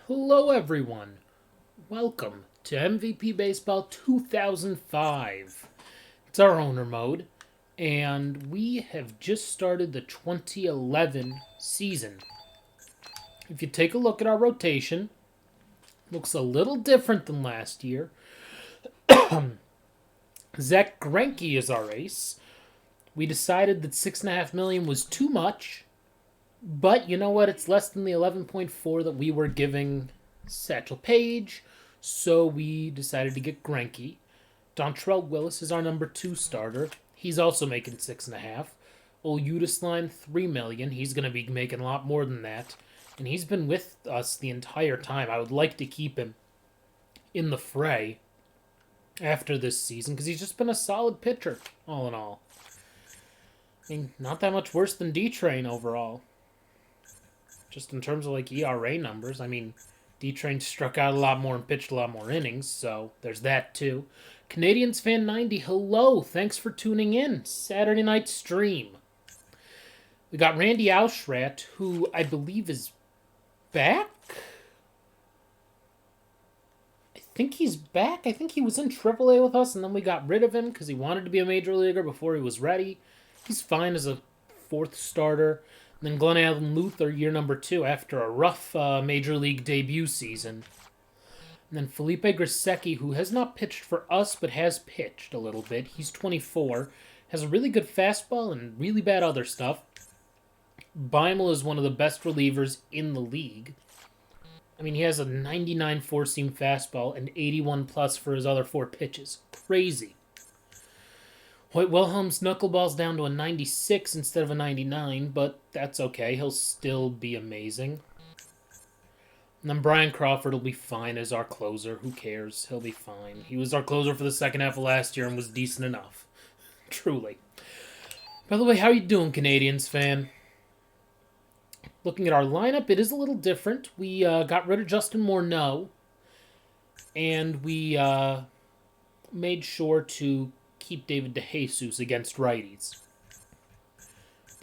Hello, everyone. Welcome to MVP Baseball 2005. It's our owner mode, and we have just started the 2011 season. If you take a look at our rotation, looks a little different than last year. Zach Greinke is our ace. We decided that $6.5 million was too much, but you know what? It's less than the 11.4 that we were giving Satchel Paige, so we decided to get Greinke. Dontrell Willis is our number 2 starter. He's also making 6.5. Line, $3 million. He's going to be making a lot more than that, and he's been with us the entire time. I would like to keep him in the fray after this season because he's just been a solid pitcher, all in all. I mean, not that much worse than D-Train overall. Just in terms of like ERA numbers, I mean, D-Train struck out a lot more and pitched a lot more innings, so there's that too. Canadians Fan 90, hello, thanks for tuning in. Saturday night stream. We got Randy Auschrat, who I believe is back? I think he's back. I think he was in AAA with us, and then we got rid of him because he wanted to be a major leaguer before he was ready. He's fine as a 4th starter. And then Glenn Allen Luther, year number 2, after a rough major league debut season. And then Felipe Grisecki, who has not pitched for us, but has pitched a little bit. He's 24, has a really good fastball and really bad other stuff. Beimel is one of the best relievers in the league. I mean, he has a 99 four-seam fastball and 81 plus for his other 4 pitches. Crazy. Hoyt Wilhelm's knuckleball's down to a 96 instead of a 99, but that's okay. He'll still be amazing. And then Brian Crawford will be fine as our closer. Who cares? He'll be fine. He was our closer for the second half of last year and was decent enough. Truly. By the way, how you doing, Canadians fan? Looking at our lineup, it is a little different. We got rid of Justin Morneau, and we made sure to keep David DeJesus against righties.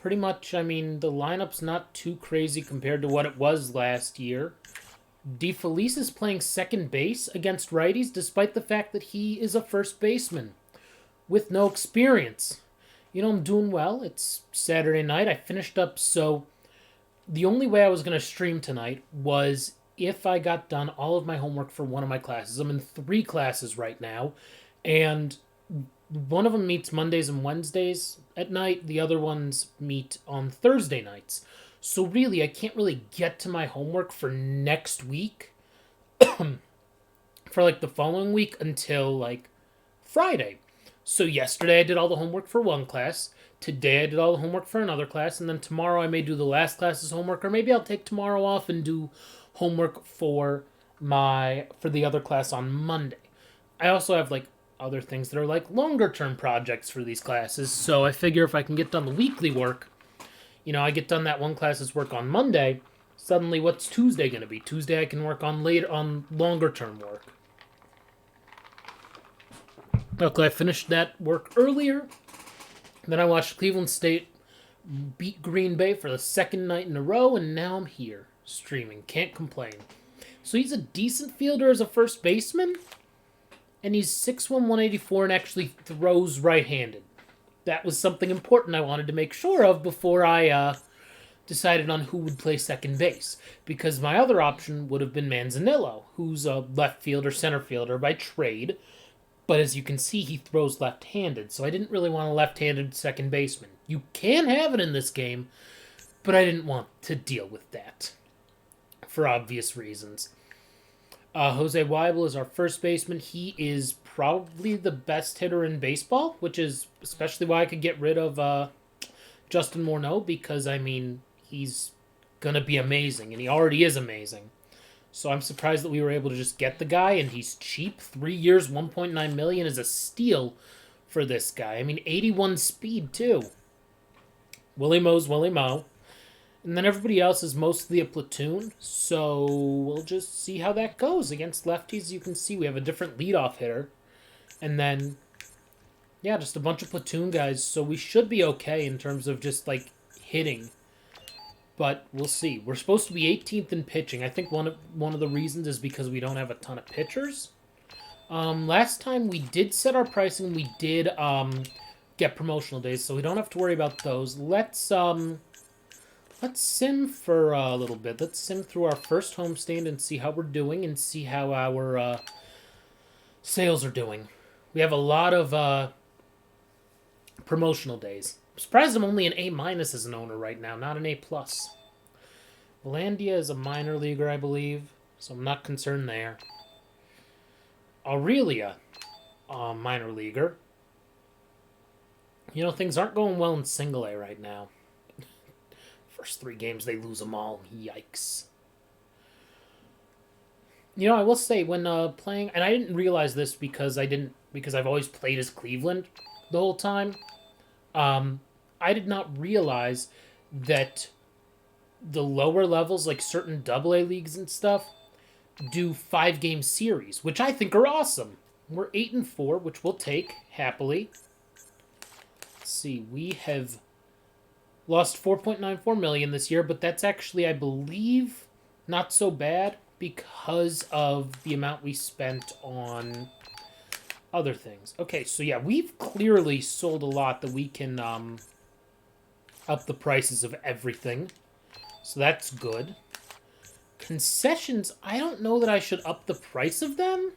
Pretty much, I mean, the lineup's not too crazy compared to what it was last year. DeFelice is playing second base against righties despite the fact that he is a first baseman with no experience. You know, I'm doing well. It's Saturday night. I finished up, so the only way I was going to stream tonight was if I got done all of my homework for one of my classes. I'm in 3 classes right now, and one of them meets Mondays and Wednesdays at night. The other ones meet on Thursday nights. So really, I can't really get to my homework for next week, for like the following week until like Friday. So yesterday I did all the homework for one class. Today I did all the homework for another class. And then tomorrow I may do the last class's homework. Or maybe I'll take tomorrow off and do homework for the other class on Monday. I also have like other things that are like longer term projects for these classes. So I figure if I can get done the weekly work, you know, I get done that one class's work on Monday, suddenly what's Tuesday going to be? Tuesday I can work on longer term work. Luckily I finished that work earlier. Then I watched Cleveland State beat Green Bay for the second night in a row, and now I'm here streaming. Can't complain. So he's a decent fielder as a first baseman, and he's 6'1", 184 and actually throws right-handed. That was something important I wanted to make sure of before I decided on who would play second base, because my other option would have been Manzanillo, who's a left fielder, center fielder by trade, but as you can see, he throws left-handed, so I didn't really want a left-handed second baseman. You can have it in this game, but I didn't want to deal with that for obvious reasons. Jose Weibel is our first baseman. He is probably the best hitter in baseball, which is especially why I could get rid of Justin Morneau, because, I mean, he's going to be amazing, and he already is amazing. So I'm surprised that we were able to just get the guy, and he's cheap. 3 years, $1.9 million is a steal for this guy. I mean, 81 speed, too. Willie Mo's Willie Mo. And then everybody else is mostly a platoon, so we'll just see how that goes. Against lefties, you can see we have a different leadoff hitter. And then, yeah, just a bunch of platoon guys, so we should be okay in terms of just, like, hitting. but we'll see. We're supposed to be 18th in pitching. I think one of the reasons is because we don't have a ton of pitchers. Last time we did set our pricing, we did get promotional days, so we don't have to worry about those. Let's sim for a little bit. Let's sim through our first homestand and see how we're doing and see how our sales are doing. We have a lot of promotional days. I'm surprised I'm only an A- as an owner right now, not an A+. Volandia is a minor leaguer, I believe, so I'm not concerned there. Aurelia, minor leaguer. You know, things aren't going well in single A right now. First 3 games, they lose them all. Yikes. You know, I will say, when playing, and I didn't realize this because I've always played as Cleveland the whole time. I did not realize that the lower levels, like certain AA leagues and stuff, do 5-game series, which I think are awesome. We're 8-4, which we'll take happily. Let's see, we have lost 4.94 million this year, but that's actually, I believe, not so bad because of the amount we spent on other things. Okay, so yeah, we've clearly sold a lot that we can up the prices of everything. So that's good. Concessions, I don't know that I should up the price of them.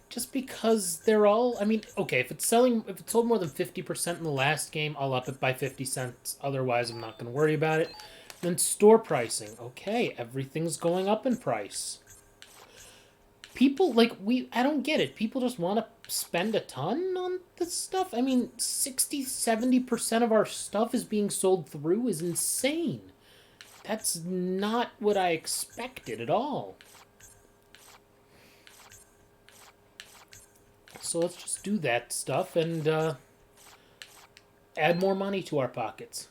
Just because they're all, I mean, okay, if it sold more than 50% in the last game, I'll up it by 50 cents. Otherwise, I'm not going to worry about it. Then store pricing. Okay, everything's going up in price. People, like, I don't get it. People just want to spend a ton on this stuff? I mean, 60-70% of our stuff is being sold through is insane. That's not what I expected at all. So let's just do that stuff and add more money to our pockets.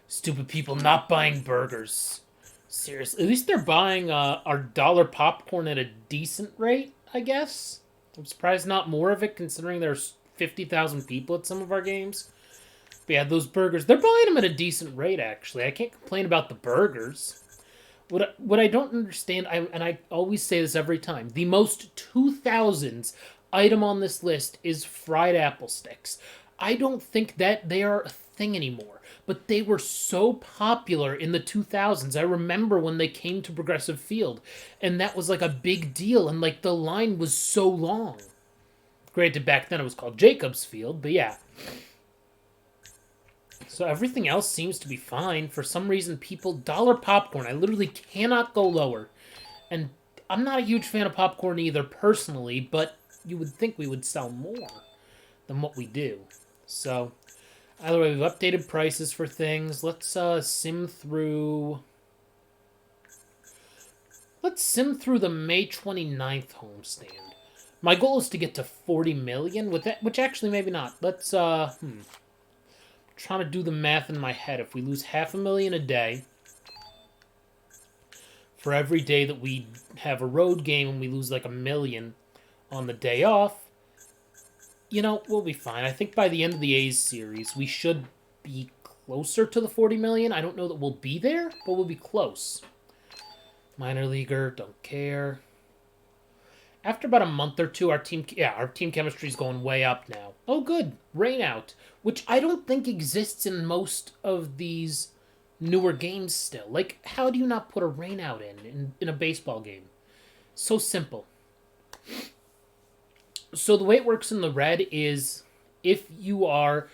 Stupid people not buying burgers. Seriously, at least they're buying our dollar popcorn at a decent rate, I guess. I'm surprised not more of it, considering there's 50,000 people at some of our games. But yeah, those burgers, they're buying them at a decent rate, actually. I can't complain about the burgers. What I don't understand, and I always say this every time, the most 2000s item on this list is fried apple sticks. I don't think that they are a thing anymore, but they were so popular in the 2000s. I remember when they came to Progressive Field, and that was like a big deal, and like the line was so long. Granted, back then it was called Jacobs Field, but yeah. So everything else seems to be fine. For some reason, people, dollar popcorn, I literally cannot go lower. And I'm not a huge fan of popcorn either, personally, but you would think we would sell more than what we do. So, either way, we've updated prices for things. Let's sim through... Let's sim through the May 29th homestand. My goal is to get to 40 million, with that, which actually maybe not. Let's, trying to do the math in my head. If we lose 500,000 a day, for every day that we have a road game and we lose like 1 million on the day off, you know, we'll be fine. I think by the end of the A's series, we should be closer to the 40 million. I don't know that we'll be there, but we'll be close. Minor leaguer, don't care. After about a month or two, our team chemistry is going way up now. Oh, good. Rain out, which I don't think exists in most of these newer games still. Like, how do you not put a rain out in a baseball game? So simple. So the way it works in the red is if you are...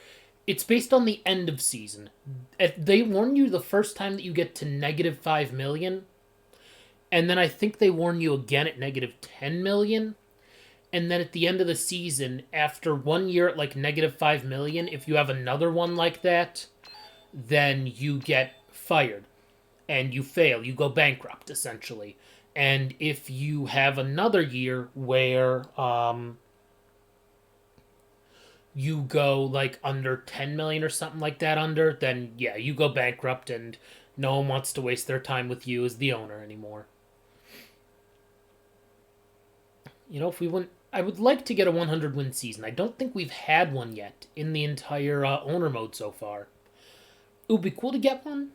It's based on the end of season. If they warn you the first time that you get to negative 5 million... And then I think they warn you again at negative 10 million. And then at the end of the season, after 1 year at like negative 5 million, if you have another one like that, then you get fired. And you fail. You go bankrupt, essentially. And if you have another year where you go like under 10 million or something like that under, then yeah, you go bankrupt and no one wants to waste their time with you as the owner anymore. You know, if we win, I would like to get a 100-win season. I don't think we've had one yet in the entire owner mode so far. It would be cool to get one.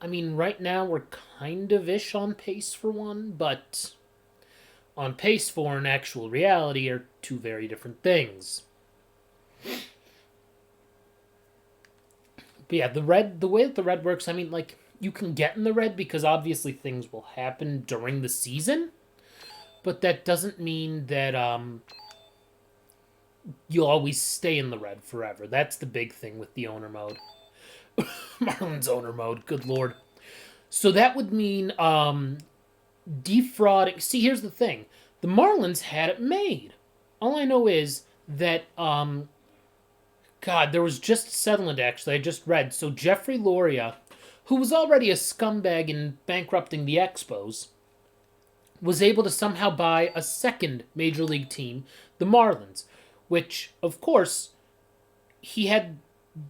I mean, right now we're kind of ish on pace for one, but on pace for and actual reality are two very different things. But yeah, the way that the red works, I mean, like, you can get in the red because obviously things will happen during the season, but that doesn't mean that you'll always stay in the red forever. That's the big thing with the owner mode. Marlins owner mode, good lord. So that would mean defrauding. See, here's the thing: the Marlins had it made. All I know is that God, there was just a settlement actually I just read. So Jeffrey Loria, who was already a scumbag in bankrupting the Expos, was able to somehow buy a second major league team, the Marlins, which of course he had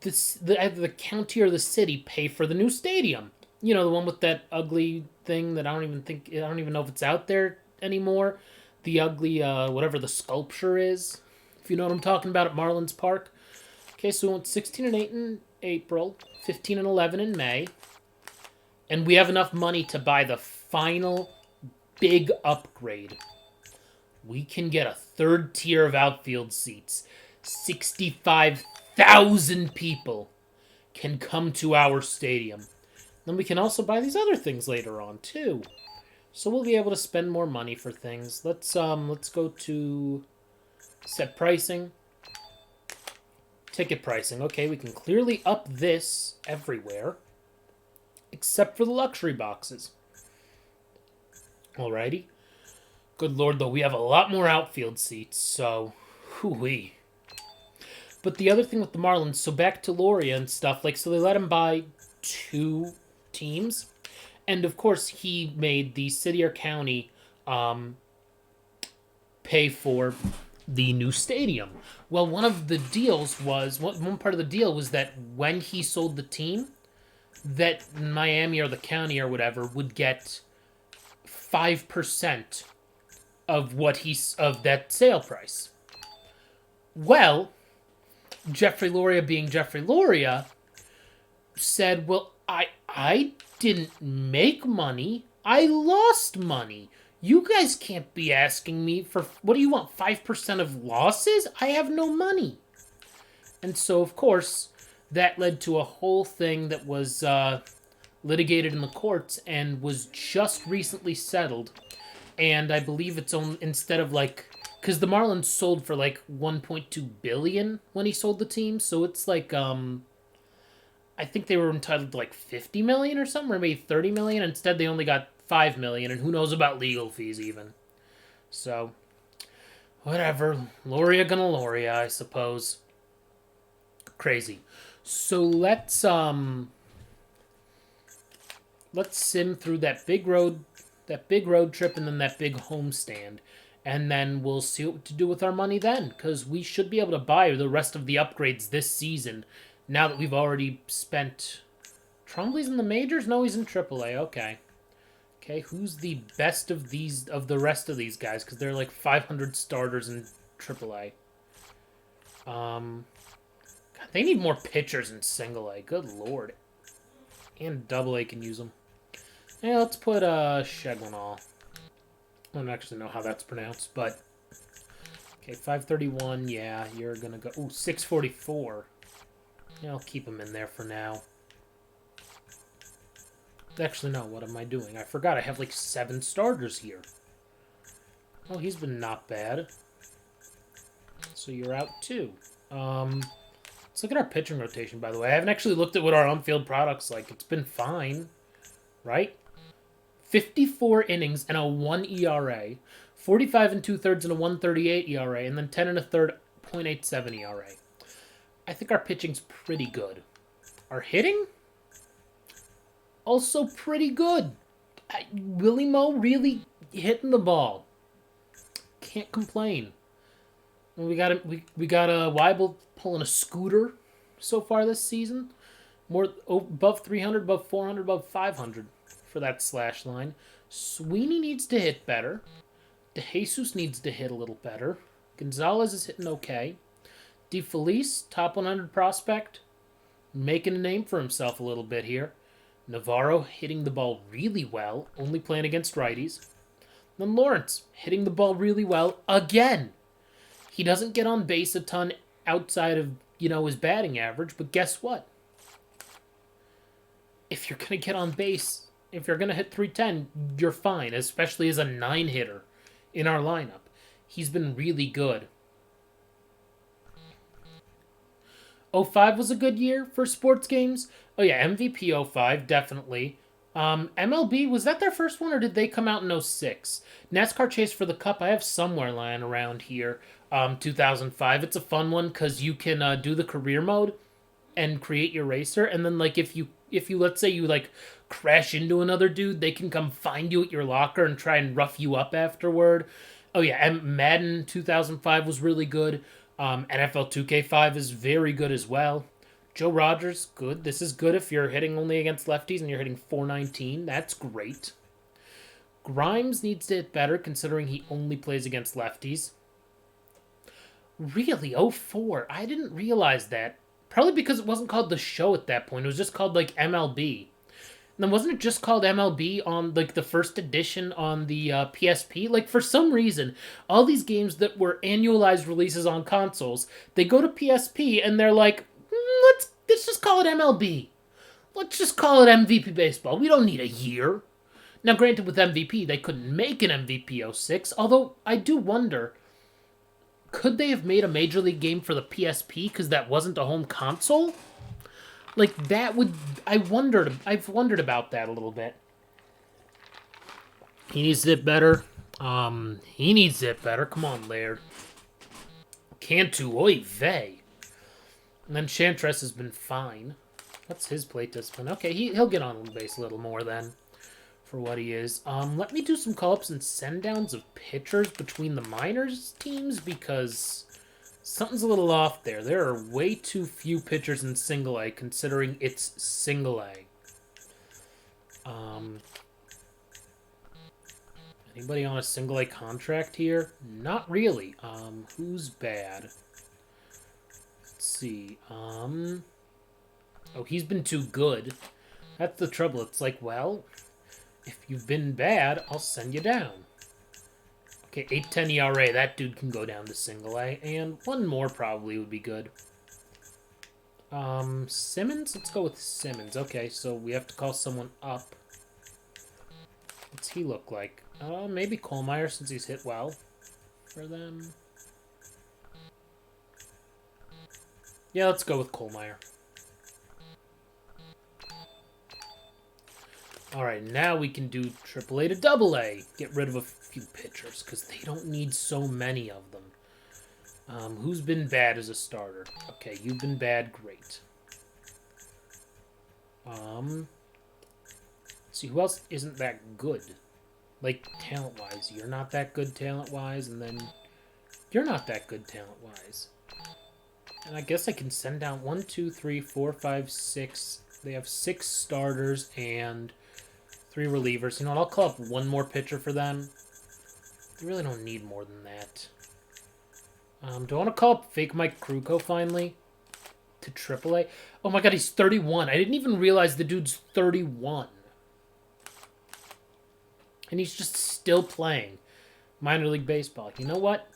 either the county or the city pay for the new stadium. You know, the one with that ugly thing that I don't even know if it's out there anymore. The ugly whatever the sculpture is, if you know what I'm talking about, at Marlins Park. Okay, so we went 16-8 in April, 15-11 in May, and we have enough money to buy the final big upgrade. We can get a third tier of outfield seats. 65,000 people can come to our stadium. Then we can also buy these other things later on too. So we'll be able to spend more money for things. Let's go to set pricing. Ticket pricing. Okay, we can clearly up this everywhere except for the luxury boxes. Alrighty. Good lord, though, we have a lot more outfield seats, so hoo-wee. But the other thing with the Marlins, so back to Loria and stuff, like, so they let him buy 2 teams, and of course he made the city or county pay for the new stadium. Well, one of the deals was, one part of the deal was that when he sold the team, that Miami or the county or whatever would get 5% of that sale price. Well, Jeffrey Loria, being Jeffrey Loria, said, well, I didn't make money. I lost money. You guys can't be asking me for, what do you want, 5% of losses? I have no money. And so, of course, that led to a whole thing that was litigated in the courts and was just recently settled. And I believe it's on, instead of like, because the Marlins sold for like 1.2 billion when he sold the team, so it's like I think they were entitled to like 50 million or something, or maybe 30 million. Instead, they only got 5 million, and who knows about legal fees even. So, whatever. Loria gonna Loria, I suppose. Crazy. So let's sim through that big road trip, and then that big homestand, and then we'll see what to do with our money then, because we should be able to buy the rest of the upgrades this season now that we've already spent. Trombley's in the majors? No, he's in AAA. Okay, who's the best of the rest of these guys, because they're like 500 starters in AAA. God, they need more pitchers in single A. Good lord. And double A can use them. Yeah, let's put Shegunal. I don't actually know how that's pronounced, but okay, 531. Yeah, you're gonna go. Ooh, 644. Yeah, I'll keep him in there for now. Actually, no. What am I doing? I forgot. I have like 7 starters here. Oh, he's been not bad. So you're out too. Let's look at our pitching rotation. By the way, I haven't actually looked at what our on-field product's like. It's been fine, right? 54 innings and a 1 ERA, 45 2/3 and a 1.38 ERA, and then 10 1/3 .87 ERA. I think our pitching's pretty good. Our hitting? Also pretty good. Willie Mo really hitting the ball. Can't complain. We got a Weibel pulling a scooter so far this season. More above 300, above 400, above 500 for that slash line. Sweeney needs to hit better. DeJesus needs to hit a little better. Gonzalez is hitting okay. DeFelice, top 100 prospect, making a name for himself a little bit here. Navarro hitting the ball really well, only playing against righties. Then Lawrence hitting the ball really well again. He doesn't get on base a ton outside of, his batting average, but guess what? If you're going to get on base, if you're going to hit 310, you're fine, especially as a 9-hitter in our lineup. He's been really good. 05 was a good year for sports games. Oh yeah, MVP 05, definitely. MLB, was that their first one, or did they come out in 06? NASCAR Chase for the Cup, I have somewhere lying around here. 2005. It's a fun one because you can do the career mode and create your racer, and then like if you let's say you like crash into another dude, they can come find you at your locker and try and rough you up afterward. Oh yeah, and Madden 2005 was really good. NFL 2K5 is very good as well. Joe Rogers, good. This is good if you're hitting only against lefties and you're hitting 419. That's great. Grimes needs to hit better considering he only plays against lefties. Really? 04? I didn't realize that. Probably because it wasn't called The Show at that point. It was just called, like, MLB. And then wasn't it just called MLB on, like, the first edition on the PSP? Like, for some reason, all these games that were annualized releases on consoles, they go to PSP and they're like, let's just call it MLB. Let's just call it MVP Baseball. We don't need a year. Now, granted, with MVP, they couldn't make an MVP 06, although I do wonder, could they have made a Major League game for the PSP because that wasn't a home console? Like, that would... I've wondered about that a little bit. He needs to hit better. He needs to hit better. Come on, Laird. Cantu, oy vey. And then Chantress has been fine. What's his plate discipline? Okay, he'll get on base a little more then for what he is. Let me do some call-ups and send-downs of pitchers between the minors teams because something's a little off there. There are way too few pitchers in single A considering it's single A. Anybody on a single A contract here? Not really. Who's bad? Let's see. Oh, he's been too good. That's the trouble. It's like, well, if you've been bad, I'll send you down. Okay, 8.10 ERA. That dude can go down to single A. And one more probably would be good. Simmons? Let's go with Simmons. Okay, so we have to call someone up. What's he look like? Maybe Kohlmeyer since he's hit well for them. Yeah, let's go with Kohlmeyer. Alright, now we can do AAA to AA. Get rid of a few pitchers, because they don't need so many of them. Who's been bad as a starter? Okay, you've been bad. Great. Let's see, who else isn't that good? Like, talent-wise. You're not that good talent-wise, and then you're not that good talent-wise. And I guess I can send down 1, 2, 3, 4, 5, 6. They have 6 starters and 3 relievers. You know what? I'll call up one more pitcher for them. They really don't need more than that. Do I want to call up Fake Mike Krukow finally? To AAA? Oh my god, he's 31. I didn't even realize the dude's 31. And he's just still playing minor league baseball. You know what?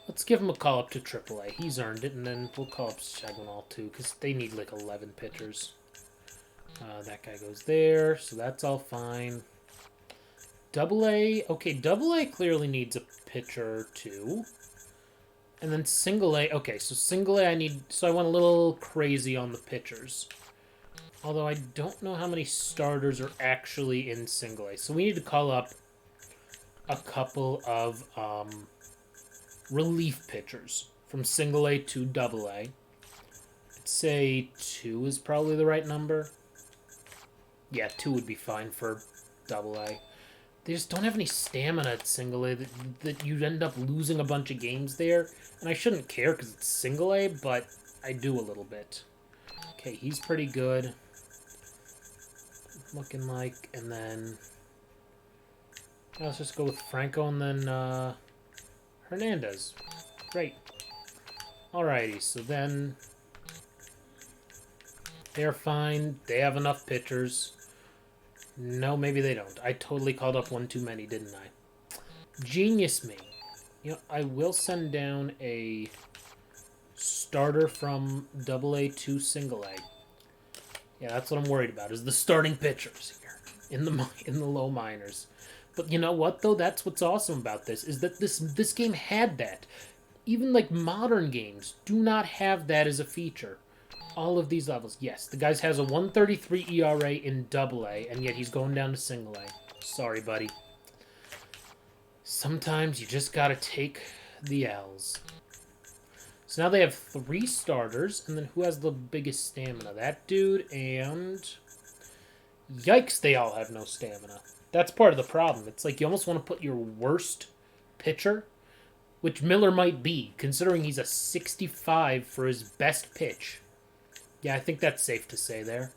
Let's give him a call up to AAA. He's earned it, and then we'll call up Shagunal too, because they need like 11 pitchers. That guy goes there, so that's all fine. AA, okay, AA clearly needs a pitcher or two. And then single A, okay, so single A I went a little crazy on the pitchers. Although I don't know how many starters are actually in single A. So we need to call up a couple of relief pitchers from single A to AA. I'd say 2 is probably the right number. Yeah, 2 would be fine for AA. They just don't have any stamina at single A that you'd end up losing a bunch of games there. And I shouldn't care because it's single A, but I do a little bit. Okay, he's pretty good. Looking like, and then let's just go with Franco and then Hernandez. Great. Alrighty, so then they're fine. They have enough pitchers. No, maybe they don't. I totally called up one too many, didn't I? Genius me. You know, I will send down a starter from AA to single A. Yeah, that's what I'm worried about, is the starting pitchers here in the low minors. But you know what though? That's what's awesome about this, is that this game had that. Even like modern games do not have that as a feature. All of these levels. Yes, the guy has a 133 ERA in AA, and yet he's going down to single A. Sorry, buddy. Sometimes you just gotta take the L's. So now they have 3 starters, and then who has the biggest stamina? That dude, and... Yikes, they all have no stamina. That's part of the problem. It's like you almost want to put your worst pitcher, which Miller might be, considering he's a 65 for his best pitch. Yeah, I think that's safe to say there.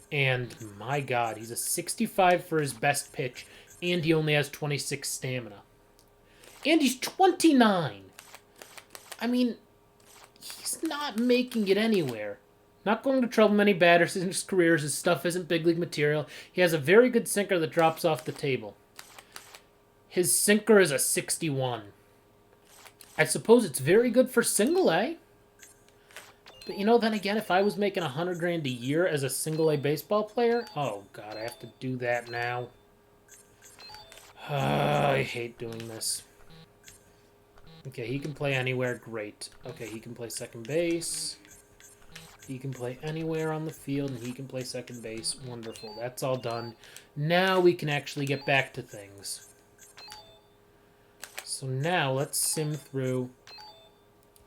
And, my God, he's a 65 for his best pitch, and he only has 26 stamina. And he's 29! I mean, he's not making it anywhere. Not going to trouble many batters in his career. His stuff isn't big league material. He has a very good sinker that drops off the table. His sinker is a 61. I suppose it's very good for single A. But you know, then again, if I was making $100,000 a year as a single A baseball player, oh God, I have to do that now. I hate doing this. Okay, he can play anywhere. Great. Okay, he can play second base. He can play anywhere on the field, and he can play second base. Wonderful. That's all done. Now we can actually get back to things. So now let's sim through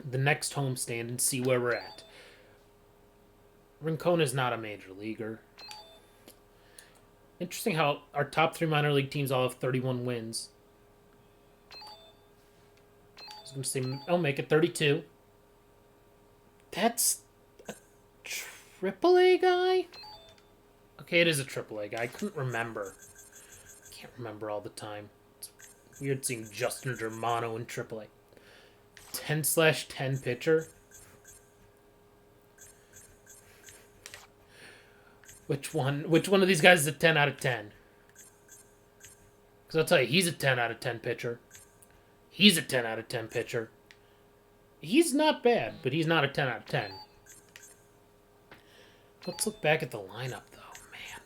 the next homestand and see where we're at. Rincon is not a major leaguer. Interesting how our top 3 minor league teams all have 31 wins. I was going to say, I'll make it 32. That's a AAA guy? Okay, it is a AAA guy. I couldn't remember. I can't remember all the time. It's weird seeing Justin Germano in AAA. 10/10 pitcher. Which one of these guys is a 10 out of 10? Because I'll tell you, he's a 10 out of 10 pitcher. He's a 10 out of 10 pitcher. He's not bad, but he's not a 10 out of 10. Let's look back at the lineup, though, man.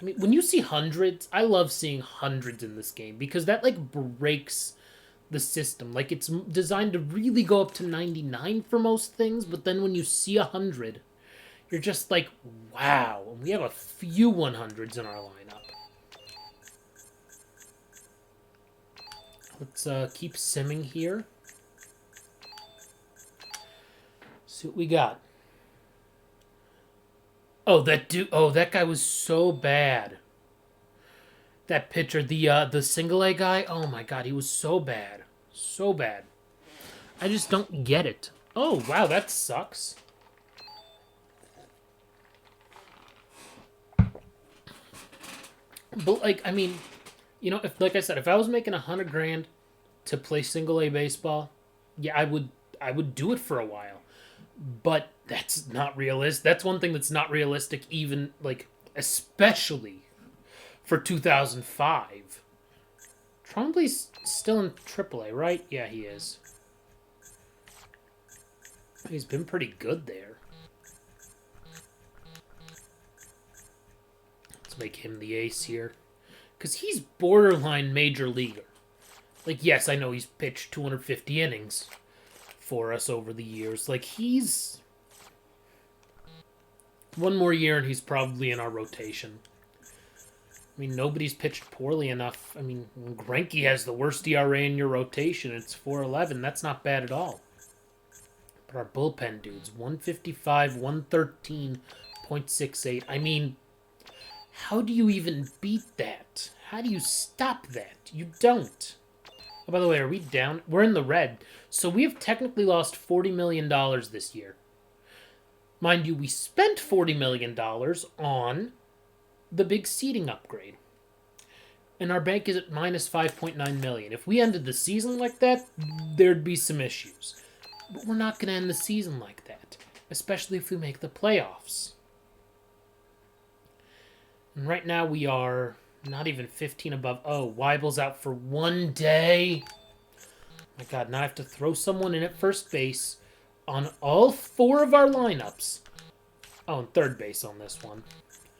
I mean, when you see hundreds, I love seeing hundreds in this game because that, like, breaks the system. Like, it's designed to really go up to 99 for most things, but then when you see 100... you're just like, wow. And we have a few 100s in our lineup. Let's keep simming here. See what we got. Oh, that dude. Oh, that guy was so bad. That pitcher, the single A guy. Oh my God, he was so bad, so bad. I just don't get it. Oh wow, that sucks. But, like, I mean, you know, if, like I said, if I was making $100,000 to play single A baseball, yeah, I would do it for a while. But that's not realistic. That's one thing that's not realistic, even, like, especially for 2005. Trombley's still in AAA, right? Yeah, he is. He's been pretty good there. Make him the ace here. Because he's borderline major leaguer. Like, yes, I know he's pitched 250 innings for us over the years. Like, he's... one more year and he's probably in our rotation. I mean, nobody's pitched poorly enough. I mean, Greinke has the worst ERA in your rotation. It's 4.11. That's not bad at all. But our bullpen dudes, 155, 113.68. I mean... how do you even beat that? How do you stop that? You don't. Oh, by the way, are we down? We're in the red. So we have technically lost $40 million this year. Mind you, we spent $40 million on the big seating upgrade. And our bank is at minus $5.9 million. If we ended the season like that, there'd be some issues. But we're not going to end the season like that. Especially if we make the playoffs. And right now we are not even 15 above. Oh, Weibel's out for 1 day. My God, now I have to throw someone in at first base on all 4 of our lineups. Oh, and third base on this one.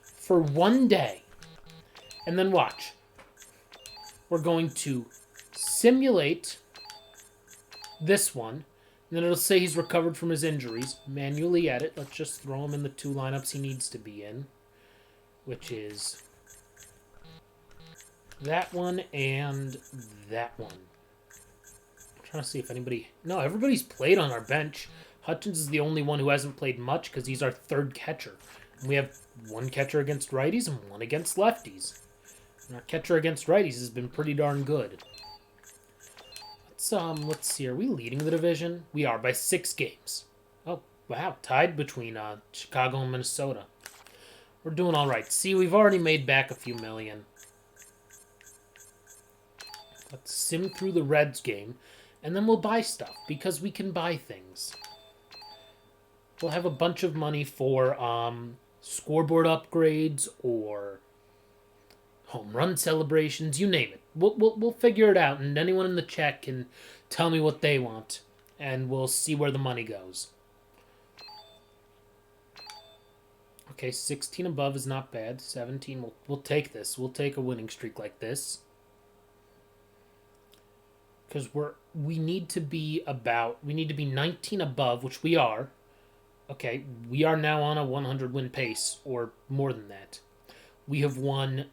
For 1 day. And then watch. We're going to simulate this one. And then it'll say he's recovered from his injuries. Manually edit. Let's just throw him in the 2 lineups he needs to be in. Which is that one and that one. I'm trying to see if anybody... No, everybody's played on our bench. Hutchins is the only one who hasn't played much because he's our 3rd catcher. And we have 1 catcher against righties and 1 against lefties. And our catcher against righties has been pretty darn good. Let's see. Are we leading the division? We are by 6 games. Oh, wow. Tied between Chicago and Minnesota. We're doing all right. See, we've already made back a few million. Let's sim through the Reds game, and then we'll buy stuff, because we can buy things. We'll have a bunch of money for scoreboard upgrades or home run celebrations, you name it. We'll figure it out, and anyone in the chat can tell me what they want, and we'll see where the money goes. Okay, 16 above is not bad. 17, we'll take this. We'll take a winning streak like this. Because we need to be 19 above, which we are. Okay, we are now on a 100 win pace, or more than that. We have won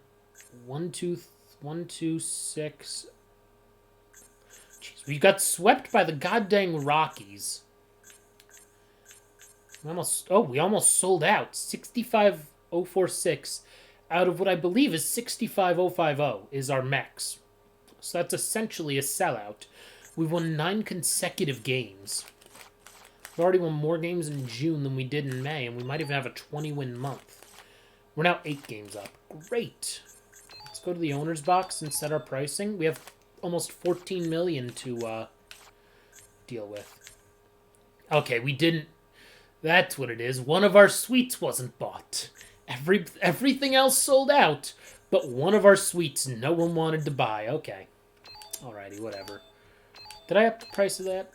6. Jeez, we got swept by the goddamn Rockies. We almost sold out. 65,046 out of what I believe is 65,050 is our max. So that's essentially a sellout. We've won 9 consecutive games. We've already won more games in June than we did in May, and we might even have a 20-win month. We're now 8 games up. Great. Let's go to the owner's box and set our pricing. We have almost 14 million to deal with. Okay, we didn't... That's what it is. One of our suites wasn't bought. Everything else sold out, but one of our suites no one wanted to buy. Okay. Alrighty, whatever. Did I up the price of that?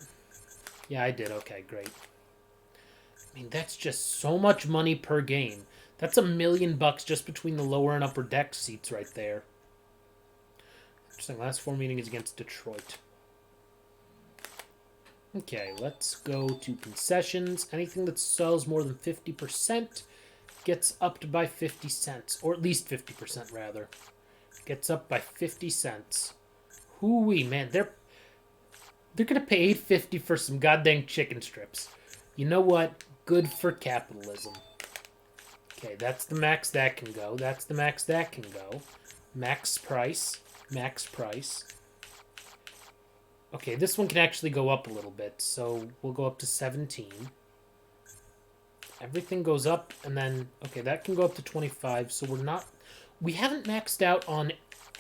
Yeah, I did. Okay, great. I mean, that's just so much money per game. That's $1 million just between the lower and upper deck seats right there. Interesting. Last 4 meetings against Detroit. Okay, let's go to concessions. Anything that sells more than 50% gets upped by 50 cents. Or at least 50%, rather. Gets up by 50 cents. Hoo-wee, man. They're going to pay $8.50 for some goddamn chicken strips. You know what? Good for capitalism. Okay, that's the max that can go. That's the max that can go. Max price. Max price. Okay, this one can actually go up a little bit, so we'll go up to 17. Everything goes up, and then, okay, that can go up to 25, so we haven't maxed out on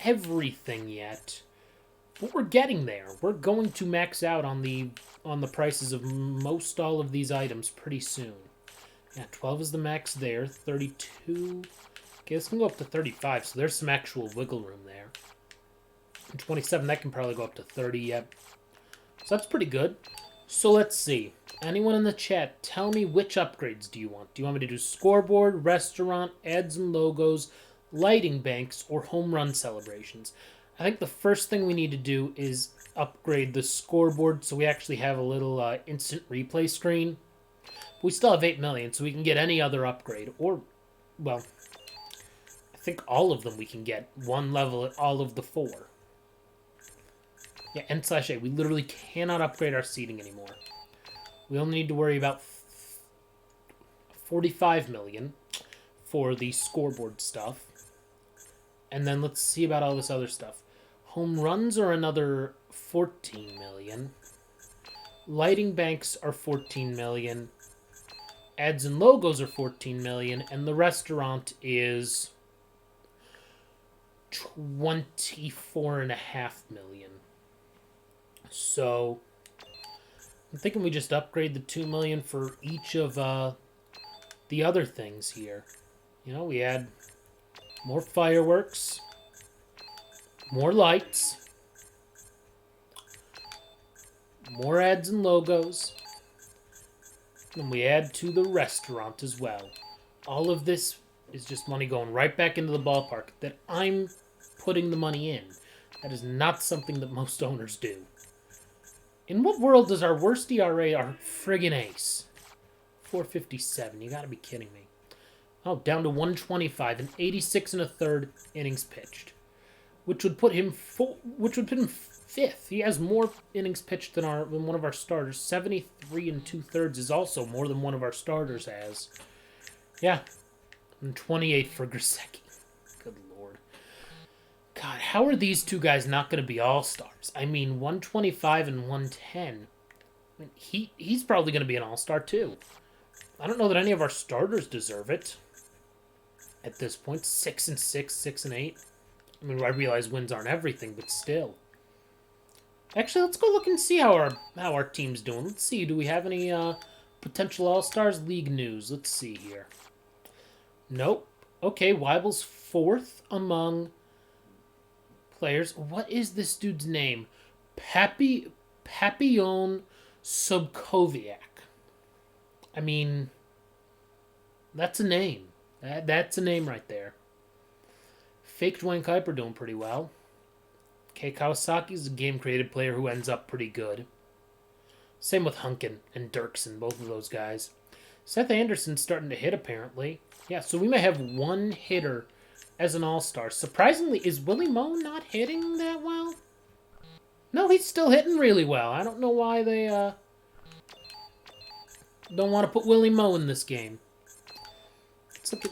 everything yet, but we're getting there. We're going to max out on the prices of most all of these items pretty soon. Yeah, 12 is the max there, 32, okay, this can go up to 35, so there's some actual wiggle room there. And 27, that can probably go up to 30, yep. So that's pretty good. So let's see. Anyone in the chat, tell me which upgrades do you want? Do you want me to do scoreboard, restaurant, ads and logos, lighting banks, or home run celebrations? I think the first thing we need to do is upgrade the scoreboard so we actually have a little instant replay screen. But we still have 8 million, so we can get any other upgrade. Or, well, I think all of them we can get. One level at all of the 4. Yeah, N/A. We literally cannot upgrade our seating anymore. We only need to worry about 45 million for the scoreboard stuff. And then let's see about all this other stuff. Home runs are another 14 million. Lighting banks are 14 million. Ads and logos are 14 million. And the restaurant is 24.5 million. So, I'm thinking we just upgrade the 2 million for each of the other things here. You know, we add More fireworks. More lights. More ads and logos. And we add to the restaurant as well. All of this is just money going right back into the ballpark that I'm putting the money in. That is not something that most owners do. In what world does our worst ERA our friggin' ace? 457. You gotta be kidding me. Oh, down to 125 and 86 and a third innings pitched, which would put him fifth. He has more innings pitched than one of our starters. 73 and 2/3 is also more than one of our starters has. Yeah, and 28 for Grusecki. Good lord. God, how are these two guys not going to be all-stars? I mean, 125 and 110. I mean, he's probably going to be an all-star too. I don't know that any of our starters deserve it. At this point, 6 and 6, 6 and 8. I mean, I realize wins aren't everything, but still. Actually, let's go look and see how our team's doing. Let's see, do we have any potential All-Stars League news? Let's see here. Nope. Okay, Weibel's fourth among players. What is this dude's name? Papillon Sobkowiak. I mean, that's a name. That's a name right there. Fake Dwayne Kuiper doing pretty well. Kei Kawasaki's a game-created player who ends up pretty good. Same with Hunkin and Dirksen, both of those guys. Seth Anderson's starting to hit, apparently. Yeah, so we may have one hitter as an all-star. Surprisingly, is Willie Moe not hitting that well? No, he's still hitting really well. I don't know why they don't want to put Willie Moe in this game.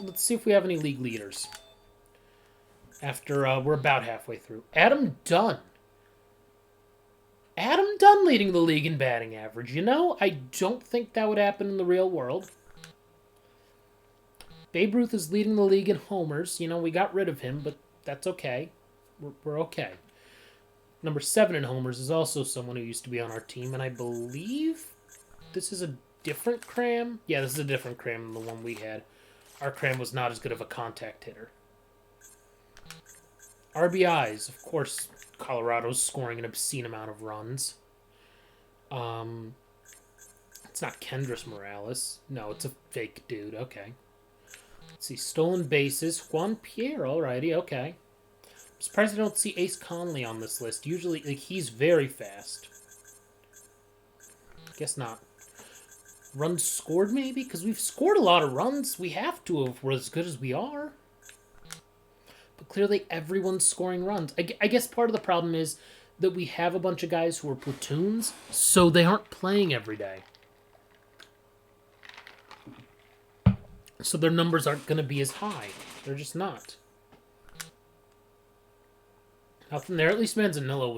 Let's see if we have any league leaders. After we're about halfway through. Adam Dunn. Adam Dunn leading the league in batting average. You know, I don't think that would happen in the real world. Babe Ruth is leading the league in homers. You know, we got rid of him, but that's okay. We're okay. Number 7 in homers is also someone who used to be on our team, and I believe this is a different Cram. Yeah, this is a different Cram than the one we had. Our Cram was not as good of a contact hitter. RBIs, of course, Colorado's scoring an obscene amount of runs. It's not Kendrys Morales. No, it's a fake dude. Okay. Let's see. Stolen bases. Juan Pierre. Alrighty. Okay. I'm surprised I don't see Ace Conley on this list. Usually, like, he's very fast. Guess not. Runs scored, maybe? Because we've scored a lot of runs. We have to if we're as good as we are. But clearly everyone's scoring runs. I guess part of the problem is that we have a bunch of guys who are platoons, so they aren't playing every day. So their numbers aren't going to be as high. They're just not. Nothing there. At least Manzanillo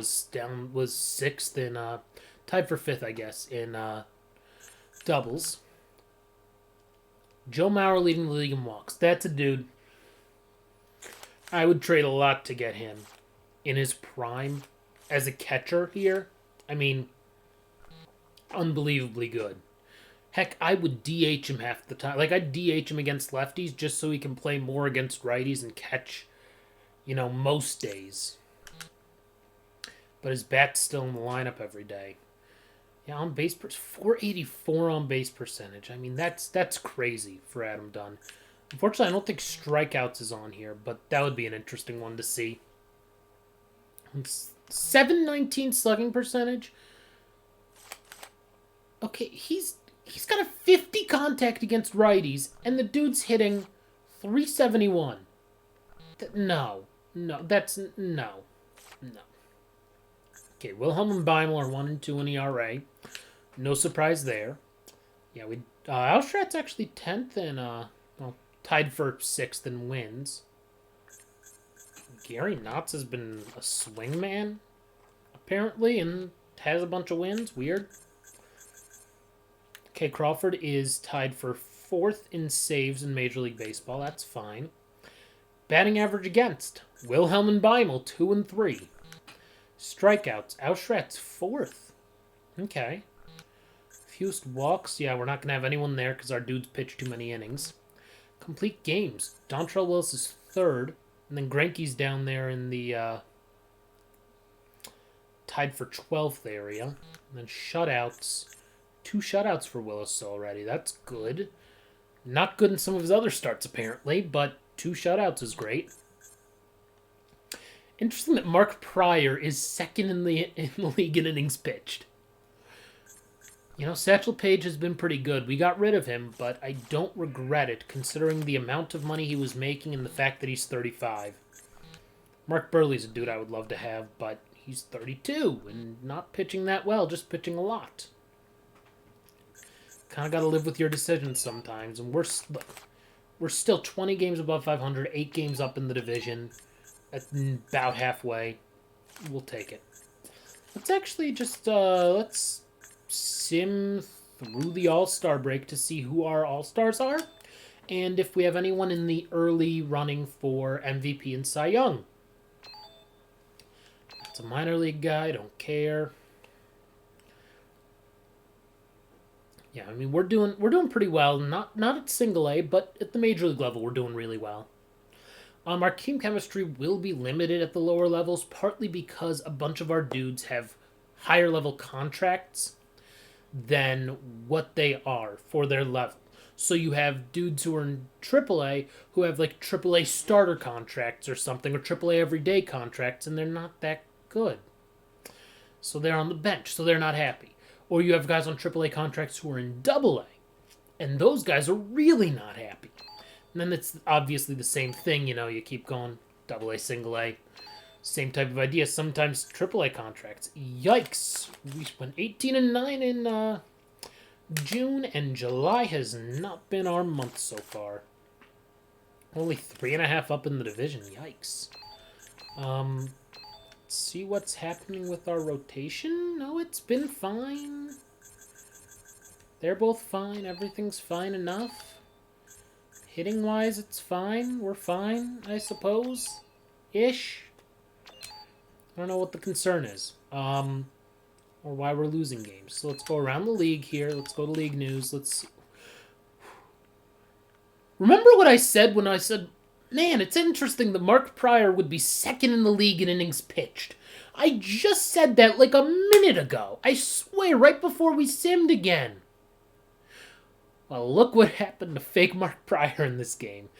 was sixth in, tied for fifth, I guess, in doubles. Joe Mauer leading the league in walks. That's a dude. I would trade a lot to get him in his prime as a catcher here. I mean, unbelievably good. Heck, I would DH him half the time. Like, I'd DH him against lefties just so he can play more against righties and catch, you know, most days. But his bat's still in the lineup every day. Yeah, on base, 484 on base percentage. I mean, that's crazy for Adam Dunn. Unfortunately, I don't think strikeouts is on here, but that would be an interesting one to see. 719 slugging percentage. Okay, he's got a 50 contact against righties, and the dude's hitting 371. No. Okay, Wilhelm and Beimel are 1 and 2 in ERA. No surprise there. Yeah, Alstrat's actually 10th and tied for 6th in wins. Gary Knotts has been a swingman, apparently, and has a bunch of wins. Weird. Okay, Crawford is tied for 4th in saves in Major League Baseball. That's fine. Batting average against. Wilhelm and Beimel, 2 and 3. Strikeouts. Alstrat's 4th. Okay. Fewest walks. Yeah, we're not going to have anyone there because our dudes pitched too many innings. Complete games. Dontrell Willis is 3rd. And then Greinke's down there in the tied for 12th area. And then shutouts. 2 shutouts for Willis already. That's good. Not good in some of his other starts, apparently, but 2 shutouts is great. Interesting that Mark Pryor is second in the league in innings pitched. You know, Satchel Paige has been pretty good. We got rid of him, but I don't regret it, considering the amount of money he was making and the fact that he's 35. Mark Burley's a dude I would love to have, but he's 32 and not pitching that well, just pitching a lot. Kind of got to live with your decisions sometimes, and we're still 20 games above 500, 8 games up in the division, at about halfway. We'll take it. Let's actually just let's sim through the All-Star break to see who our All-Stars are, and if we have anyone in the early running for MVP and Cy Young. It's a minor league guy, don't care. Yeah, I mean we're doing pretty well. Not at single A, but at the major league level we're doing really well. Our team chemistry will be limited at the lower levels, partly because a bunch of our dudes have higher level contracts than what they are for their level. So you have dudes who are in AAA who have like AAA starter contracts or something, or AAA everyday contracts, and they're not that good. So they're on the bench, so they're not happy. Or you have guys on AAA contracts who are in AA, and those guys are really not happy. And then it's obviously the same thing, you know, you keep going AA, single A. Same type of idea. Sometimes AAA contracts. Yikes. We went 18-9 in June, and July has not been our month so far. Only 3.5 up in the division. Yikes. Let's see what's happening with our rotation. No, it's been fine. They're both fine. Everything's fine enough. Hitting-wise, it's fine. We're fine, I suppose. Ish. I don't know what the concern is, or why we're losing games. So let's go around the league here. Let's go to league news. Let's remember what I said when I said, man, it's interesting that Mark Pryor would be second in the league in innings pitched. I just said that like a minute ago. I swear, right before we simmed again. Well, look what happened to fake Mark Pryor in this game.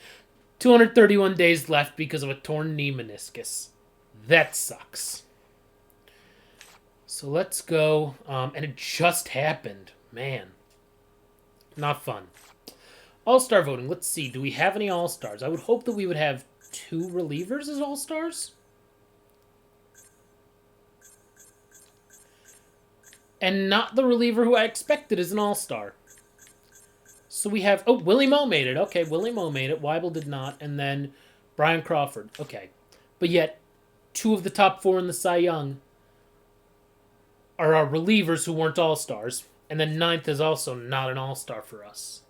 231 days left because of a torn knee meniscus. That sucks. So let's go. And it just happened. Man. Not fun. All-Star voting. Let's see. Do we have any All-Stars? I would hope that we would have 2 relievers as All-Stars. And not the reliever who I expected as an All-Star. So we have... Oh, Willie Moe made it. Okay, Willie Moe made it. Weibel did not. And then Brian Crawford. Okay. But yet... 2 of the top 4 in the Cy Young are our relievers who weren't All-Stars. And then 9th is also not an All-Star for us.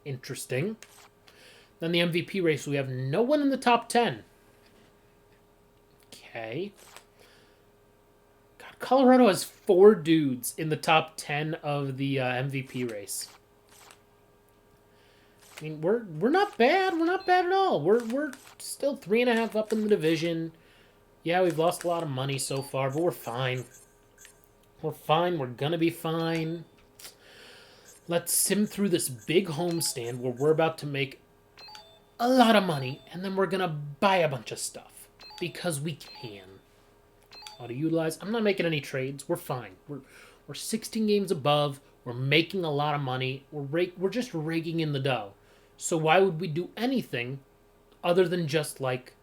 Interesting. Then the MVP race, we have no one in the top 10. Okay. God, Colorado has 4 dudes in the top 10 of the MVP race. I mean, we're not bad. We're not bad at all. We're still 3.5 up in the division. Yeah, we've lost a lot of money so far, but we're fine. We're fine. We're gonna be fine. Let's sim through this big homestand where we're about to make a lot of money, and then we're gonna buy a bunch of stuff. Because we can. How to utilize. I'm not making any trades. We're fine. We're 16 games above. We're making a lot of money. We're just raking in the dough. So why would we do anything other than just, like,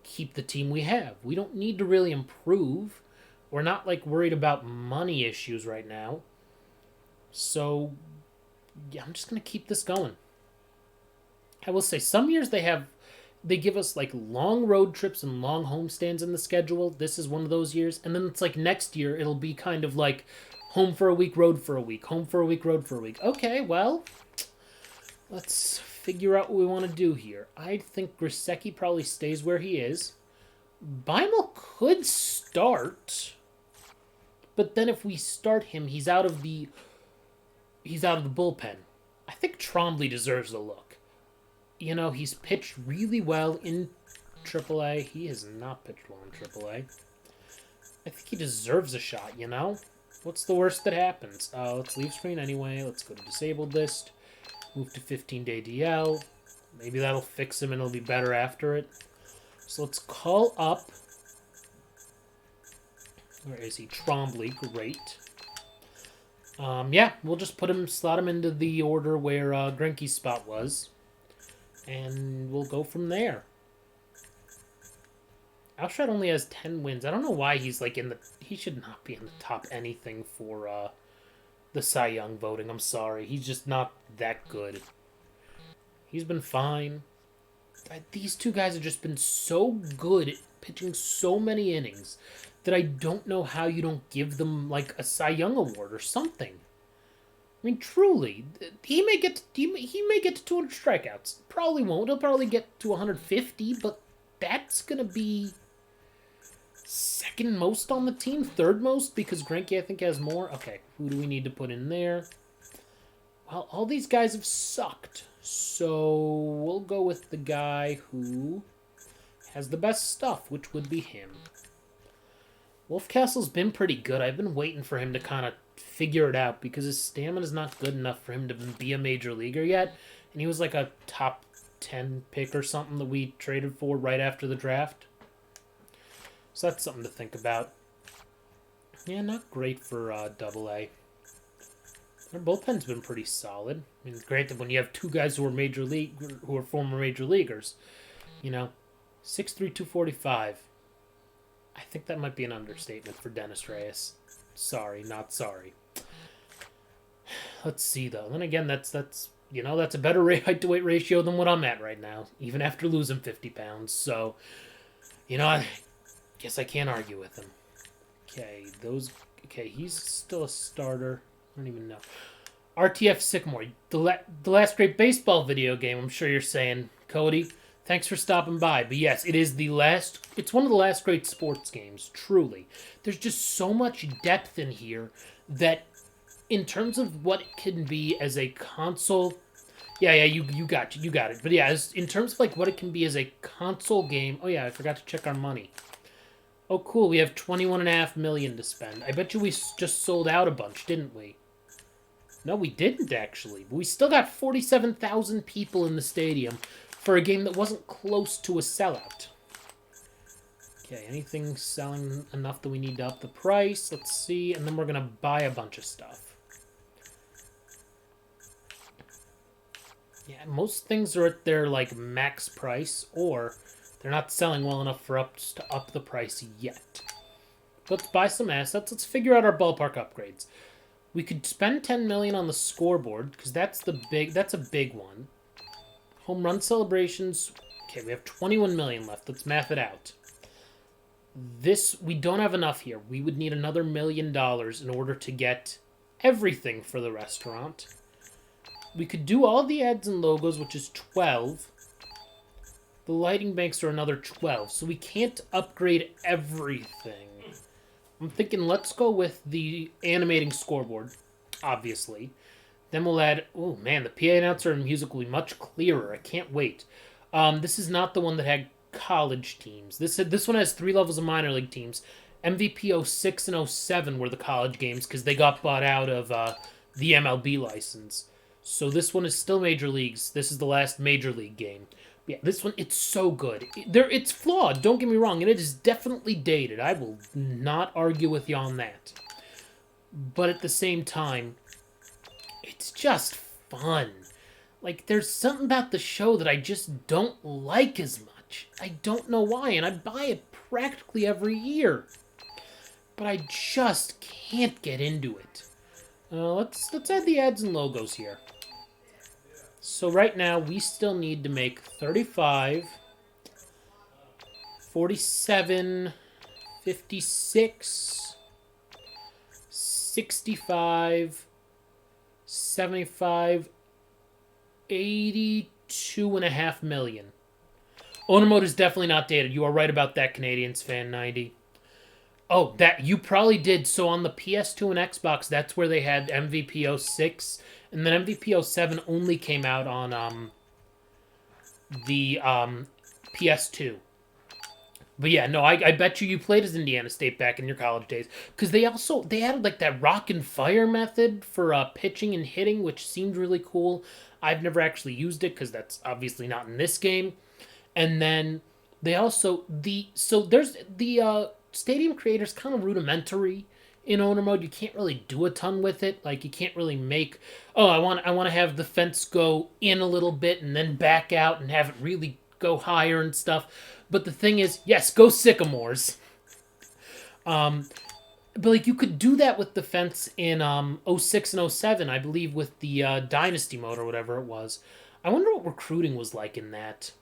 keep the team we have? We don't need to really improve. We're not like worried about money issues right now. So yeah, I'm just gonna keep this going. I will say some years they give us like long road trips and long homestands in the schedule. This is one of those years. And then it's like next year it'll be kind of like home for a week, road for a week, home for a week, road for a week. Okay, well, let's figure out what we want to do here. I think Grusecki probably stays where he is. Beimel could start, but then if we start him, he's out of the bullpen. I think Trombley deserves a look. You know, he's pitched really well in AAA. He has not pitched well in AAA. I think he deserves a shot, you know? What's the worst that happens? Let's leave screen anyway. Let's go to disabled list. Move to 15-day DL. Maybe that'll fix him and it'll be better after it. So let's call up... Where is he? Trombley. Great. Yeah, we'll just slot him into the order where Greinke's spot was. And we'll go from there. Alshad only has 10 wins. I don't know why he's like in the... He should not be in the top anything for the Cy Young voting. I'm sorry. He's just not that good. He's been fine. These two guys have just been so good at pitching so many innings that I don't know how you don't give them like a Cy Young award or something. I mean, truly, he may get to 200 strikeouts. Probably won't. He'll probably get to 150, but that's gonna be second most on the team, third most, because Greinke, I think, has more. Okay, who do we need to put in there? Well, all these guys have sucked, so we'll go with the guy who has the best stuff, which would be him. Wolfcastle's been pretty good. I've been waiting for him to kind of figure it out because his stamina's not good enough for him to be a major leaguer yet, and he was like a top 10 pick or something that we traded for right after the draft. So that's something to think about. Yeah, not great for AA. Their bullpen's been pretty solid. I mean, granted, when you have two guys who are former major leaguers, you know, 6'3", 245. I think that might be an understatement for Dennis Reyes. Sorry, not sorry. Let's see though. Then again, that's a better height to weight ratio than what I'm at right now, even after losing 50 pounds. So, I guess I can't argue with him. Okay, he's still a starter. I don't even know. RTF Sycamore, the last great baseball video game, I'm sure you're saying, Cody. Thanks for stopping by. But yes, it's one of the last great sports games, truly. There's just so much depth in here that in terms of what it can be as a console... Yeah, you got it. But yeah, in terms of like what it can be as a console game... Oh yeah, I forgot to check our money. Oh cool, we have $21.5 million to spend. I bet you we just sold out a bunch, didn't we? No, we didn't actually. But we still got 47,000 people in the stadium for a game that wasn't close to a sellout. Okay, anything selling enough that we need to up the price? Let's see, and then we're going to buy a bunch of stuff. Yeah, most things are at their, like, max price, or they're not selling well enough for us to up the price yet. Let's buy some assets. Let's figure out our ballpark upgrades. We could spend $10 million on the scoreboard, because that's a big one. Home run celebrations. Okay, we have $21 million left. Let's math it out. We don't have enough here. We would need another $1 million in order to get everything for the restaurant. We could do all the ads and logos, which is 12. The lighting banks are another 12, so we can't upgrade everything. I'm thinking let's go with the animating scoreboard, obviously. Then we'll add... Oh, man, the PA announcer and music will be much clearer. I can't wait. This is not the one that had college teams. This one has 3 levels of minor league teams. MVP 06 and 07 were the college games because they got bought out of the MLB license. So this one is still major leagues. This is the last major league game. Yeah, this one, it's so good. It's flawed, don't get me wrong, and it is definitely dated. I will not argue with you on that. But at the same time... It's just fun. Like, there's something about the show that I just don't like as much. I don't know why, and I buy it practically every year. But I just can't get into it. Let's add the ads and logos here. So right now, we still need to make 35, 47, 56, 65... 75, 82.5 million. Owner mode is definitely not dated. You are right about that, Canadians fan 90. Oh, that you probably did. So on the PS2 and Xbox, that's where they had MVP 06, and then MVP 07 only came out on the PS2. But yeah, no, I bet you played as Indiana State back in your college days because they added like that rock and fire method for pitching and hitting, which seemed really cool. I've never actually used it because that's obviously not in this game. And then they also there's the stadium creator's kind of rudimentary in owner mode. You can't really do a ton with it. Like you can't really make I want to have the fence go in a little bit and then back out and have it really go higher and stuff. But the thing is, yes, go Sycamores. But like you could do that with the fence in '06 and '07, I believe, with the Dynasty mode or whatever it was. I wonder what recruiting was like in that.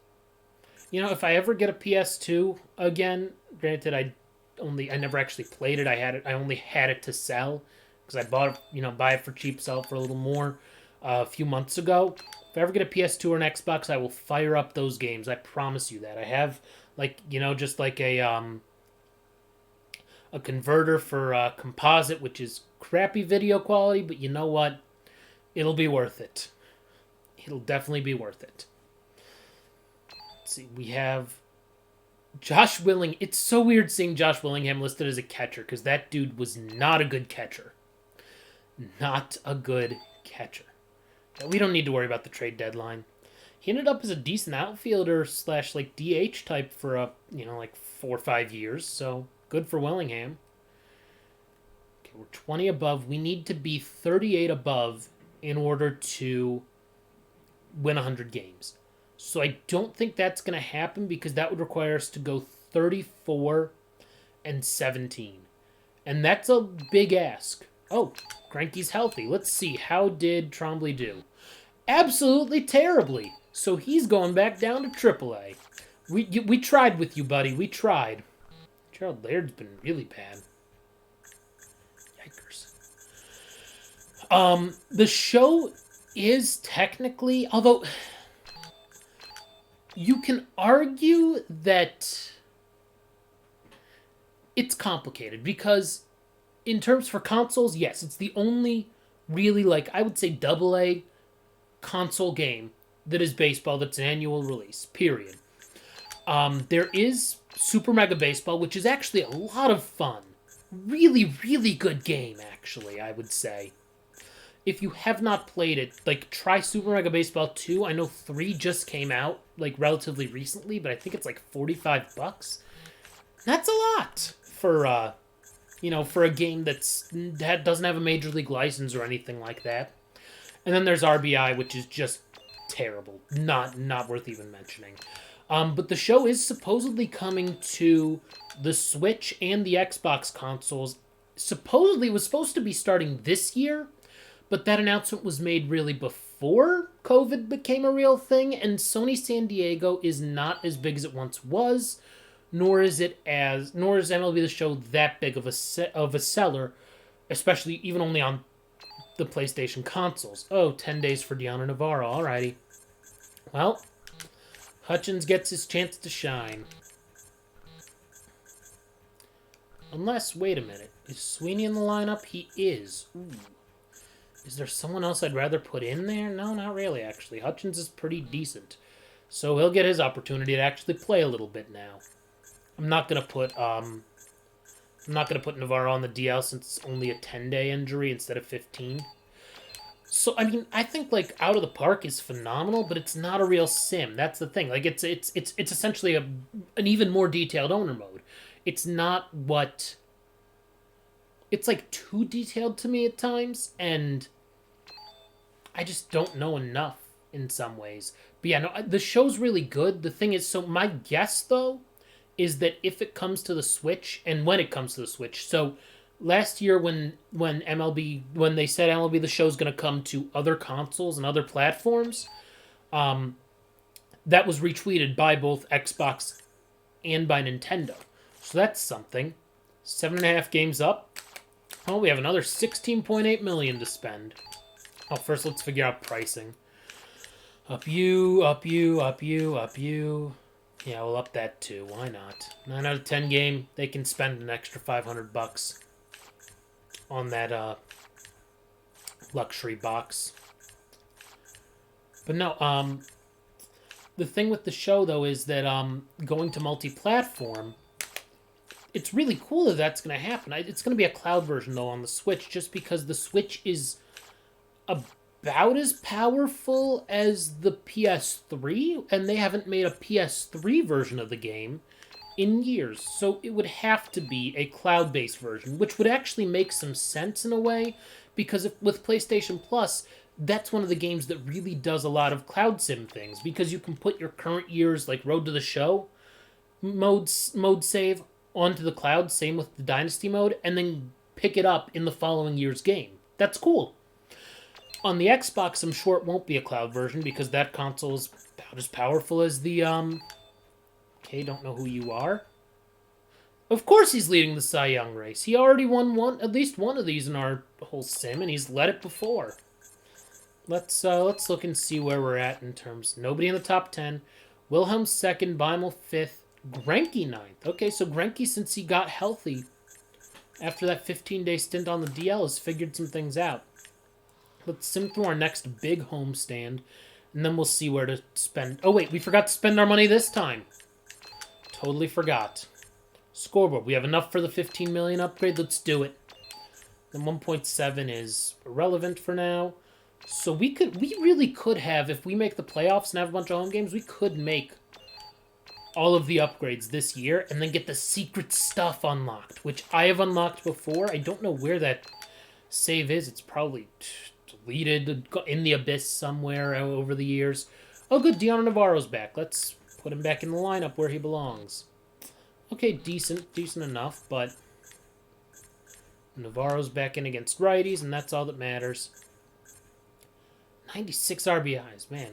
You know, if I ever get a PS2 again, granted I never actually played it. I only had it to sell because I bought it, buy it for cheap, sell it for a little more a few months ago. If I ever get a PS2 or an Xbox, I will fire up those games. I promise you that. I have just like a converter for composite, which is crappy video quality, but you know what? It'll be worth it. It'll definitely be worth it. Let's see, we have Josh Willing. It's so weird seeing Josh Willingham listed as a catcher because that dude was not a good catcher. Not a good catcher. We don't need to worry about the trade deadline. He ended up as a decent outfielder / like DH type for like 4 or 5 years. So good for Willingham. Okay, we're 20 above. We need to be 38 above in order to win 100 games. So I don't think that's going to happen because that would require us to go 34 and 17. And that's a big ask. Oh, Greinke's healthy. Let's see. How did Trombley do? Absolutely terribly. So he's going back down to AAA. We tried with you, buddy. We tried. Gerald Laird's been really bad. Yikers. The show is technically, although you can argue that it's complicated because in terms for consoles, yes, it's the only really, I would say AA console game that is baseball that's an annual release, period. There is Super Mega Baseball, which is actually a lot of fun. Really, really good game, actually, I would say. If you have not played it, try Super Mega Baseball 2. I know 3 just came out, relatively recently, but I think it's $45. That's a lot for, for a game that doesn't have a Major League license or anything like that. And then there's RBI, which is just terrible. Not worth even mentioning. But the show is supposedly coming to the Switch and the Xbox consoles. Supposedly it was supposed to be starting this year, but that announcement was made really before COVID became a real thing, and Sony San Diego is not as big as it once was, nor is MLB The Show that big of a seller, especially even only on the PlayStation consoles. Oh, 10 days for Deanna Navarro. Alrighty. Well, Hutchins gets his chance to shine. Unless, wait a minute. Is Sweeney in the lineup? He is. Ooh. Is there someone else I'd rather put in there? No, not really, actually. Hutchins is pretty decent. So he'll get his opportunity to actually play a little bit now. I'm not gonna put Navarro on the DL since it's only a 10-day injury instead of 15. So, I mean, I think, Out of the Park is phenomenal, but it's not a real sim. That's the thing. It's essentially an even more detailed owner mode. It's not what... It's, too detailed to me at times, and I just don't know enough in some ways. But yeah, no, the show's really good. The thing is, so my guess, though, is that if it comes to the Switch, and when it comes to the Switch, so last year when they said MLB The Show's going to come to other consoles and other platforms, that was retweeted by both Xbox and by Nintendo. So that's something. 7.5 games up. Oh, we have another $16.8 million to spend. Oh, first let's figure out pricing. Up you, up you, up you, up you. Yeah, we'll up that too. Why not? 9 out of 10 game, they can spend an extra $500 on that luxury box. But no, the thing with the show though is that going to multi-platform, it's really cool that that's going to happen. It's going to be a cloud version, though, on the Switch, just because the Switch is about as powerful as the PS3, and they haven't made a PS3 version of the game in years. So it would have to be a cloud-based version, which would actually make some sense in a way, because with PlayStation Plus, that's one of the games that really does a lot of cloud sim things, because you can put your current year's, like, Road to the Show mode save onto the cloud, same with the Dynasty mode, and then pick it up in the following year's game. That's cool. On the Xbox, I'm sure it won't be a cloud version because that console is about as powerful as the, Okay, don't know who you are. Of course he's leading the Cy Young race. He already won at least one of these in our whole sim, and he's led it before. Let's look and see where we're at in terms. Nobody in the top 10. Wilhelm 2nd, Beimel 5th, Grenke 9th. Okay, so Grenke, since he got healthy after that 15-day stint on the DL, has figured some things out. Let's sim through our next big homestand, and then we'll see where to spend. Oh, wait, we forgot to spend our money this time. Totally forgot. Scoreboard. We have enough for the 15 million upgrade. Let's do it. Then 1.7 is irrelevant for now. So we really could have, if we make the playoffs and have a bunch of home games, we could make all of the upgrades this year and then get the secret stuff unlocked, which I have unlocked before. I don't know where that save is. It's probably deleted in the abyss somewhere over the years. Oh, good. Deanna Navarro's back. Let's put him back in the lineup where he belongs. Okay, decent enough, but Navarro's back in against righties, and that's all that matters. 96 RBIs. Man,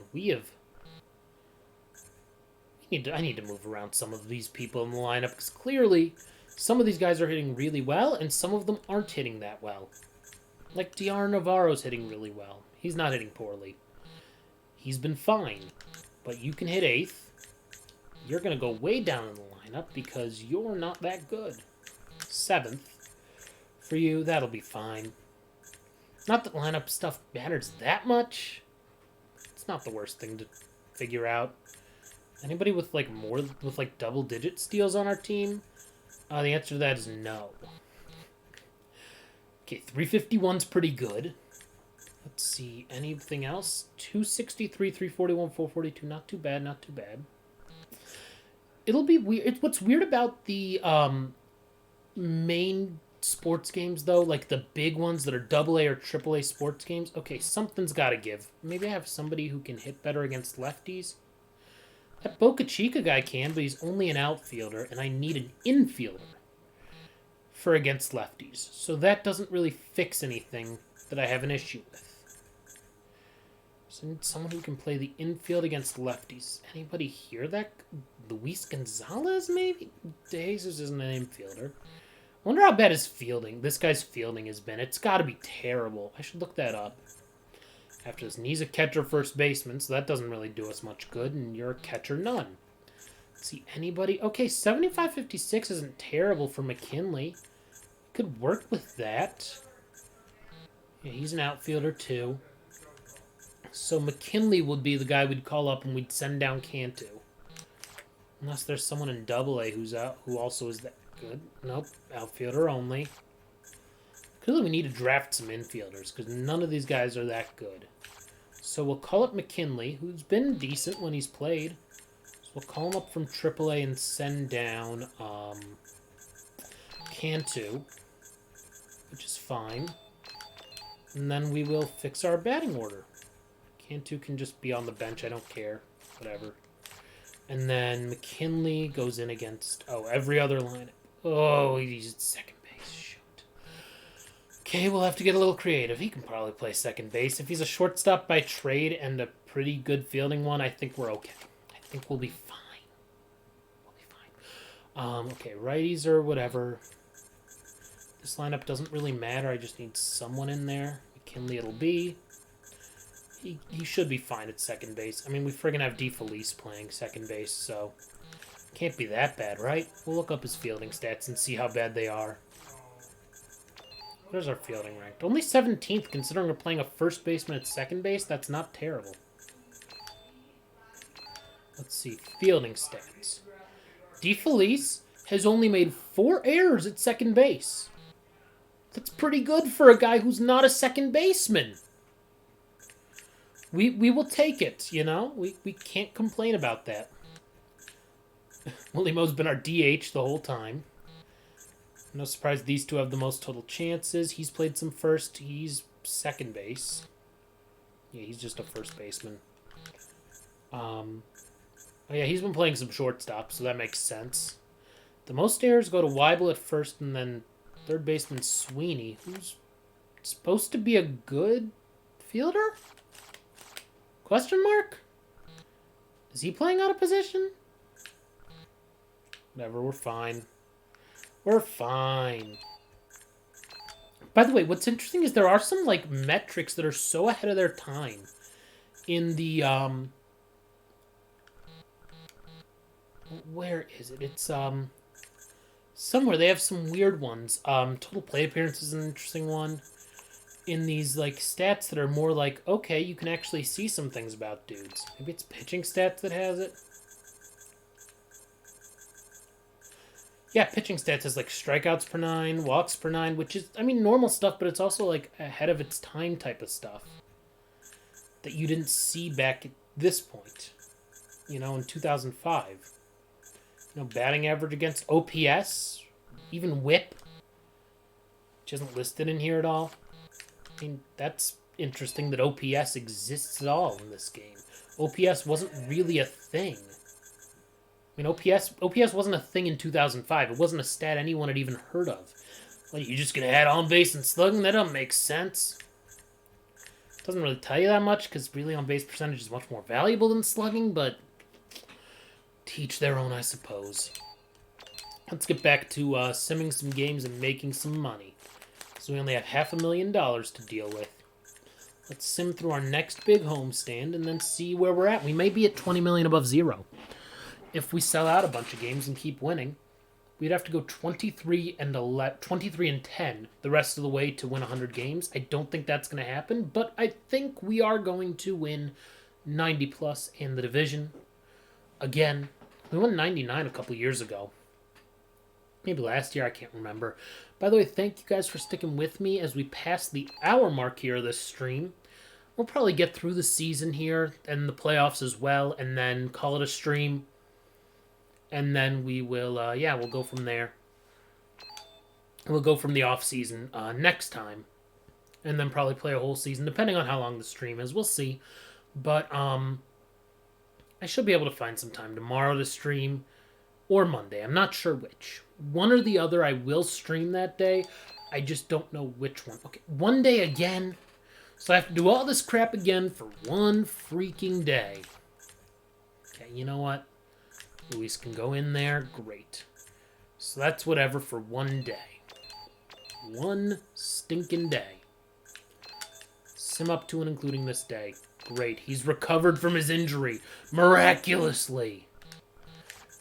I need to move around some of these people in the lineup, because clearly some of these guys are hitting really well, and some of them aren't hitting that well. Like DR Navarro's hitting really well. He's not hitting poorly. He's been fine. But you can hit 8th. You're going to go way down in the lineup because you're not that good. 7th. For you, that'll be fine. Not that lineup stuff matters that much. It's not the worst thing to figure out. Anybody with like double-digit steals on our team? The answer to that is no. Okay, 351's pretty good. Let's see, anything else? 263, 341, 442. Not too bad, not too bad. It'll be weird. What's weird about the main sports games, though, like the big ones that are AA or AAA sports games. Okay, something's got to give. Maybe I have somebody who can hit better against lefties. That Boca Chica guy can, but he's only an outfielder, and I need an infielder for against lefties. So that doesn't really fix anything that I have an issue with. So I need someone who can play the infield against lefties. Anybody hear that? Luis Gonzalez, maybe? De Jesus isn't an infielder. I wonder how bad this guy's fielding has been. It's got to be terrible. I should look that up. After this, and he's a catcher first baseman, so that doesn't really do us much good, and you're a catcher none. Let's see, anybody? Okay, 75-56 isn't terrible for McKinley. Could work with that. Yeah, he's an outfielder too. So McKinley would be the guy we'd call up and we'd send down Cantu. Unless there's someone in AA who also is that good. Nope, outfielder only. Clearly we need to draft some infielders because none of these guys are that good. So we'll call up McKinley, who's been decent when he's played. So we'll call him up from AAA and send down Cantu, which is fine. And then we will fix our batting order. Cantu can just be on the bench, I don't care. Whatever. And then McKinley goes in against, every other lineup. Oh, he's at second base. Shoot. Okay, we'll have to get a little creative. He can probably play second base. If he's a shortstop by trade and a pretty good fielding one, I think we're okay. I think we'll be fine. We'll be fine. Okay, righties or whatever. This lineup doesn't really matter. I just need someone in there. McKinley it'll be. He should be fine at second base. I mean, we friggin' have DeFelice playing second base, so can't be that bad, right? We'll look up his fielding stats and see how bad they are. Where's our fielding ranked? Only 17th, considering we're playing a first baseman at second base. That's not terrible. Let's see. Fielding stats. DeFelice has only made 4 errors at second base. That's pretty good for a guy who's not a second baseman. We will take it, you know? We can't complain about that. Willie Mo's been our DH the whole time. No surprise these two have the most total chances. He's played some first. He's second base. Yeah, he's just a first baseman. Oh yeah, he's been playing some shortstop, so that makes sense. The most errors go to Weibel at first, and then third baseman Sweeney, who's supposed to be a good fielder? Question mark? Is he playing out of position? Whatever, we're fine. We're fine. By the way, what's interesting is there are some, like, metrics that are so ahead of their time in the, where is it? It's, somewhere. They have some weird ones. Total play appearance is an interesting one. In these, like, stats that are more like, okay, you can actually see some things about dudes. Maybe it's pitching stats that has it? Yeah, pitching stats is like strikeouts per 9, walks per 9, which is, I mean, normal stuff, but it's also like ahead of its time type of stuff that you didn't see back at this point, you know, in 2005. You know, batting average against OPS, even whip, which isn't listed in here at all. I mean, that's interesting that OPS exists at all in this game. OPS wasn't really a thing. I mean, OPS wasn't a thing in 2005. It wasn't a stat anyone had even heard of. Like, you're just going to add on base and slugging? That doesn't make sense. It doesn't really tell you that much, because really on base percentage is much more valuable than slugging, but teach their own, I suppose. Let's get back to simming some games and making some money. So we only have $500,000 to deal with. Let's sim through our next big homestand and then see where we're at. We may be at 20 million above zero. If we sell out a bunch of games and keep winning, we'd have to go 23 and 10 the rest of the way to win 100 games. I don't think that's going to happen, but I think we are going to win 90 plus in the division. Again, we won 99 a couple years ago. Maybe last year, I can't remember. By the way, thank you guys for sticking with me as we pass the hour mark here of this stream. We'll probably get through the season here and the playoffs as well, and then call it a stream. And then we will, we'll go from there. We'll go from the off-season next time. And then probably play a whole season, depending on how long the stream is. We'll see. But I should be able to find some time tomorrow to stream. Or Monday. I'm not sure which. One or the other I will stream that day. I just don't know which one. Okay, one day again. So I have to do all this crap again for one freaking day. Okay, you know what? Luis can go in there. Great. So that's whatever for one day. One stinking day. Sim up to and including this day. Great. He's recovered from his injury. Miraculously.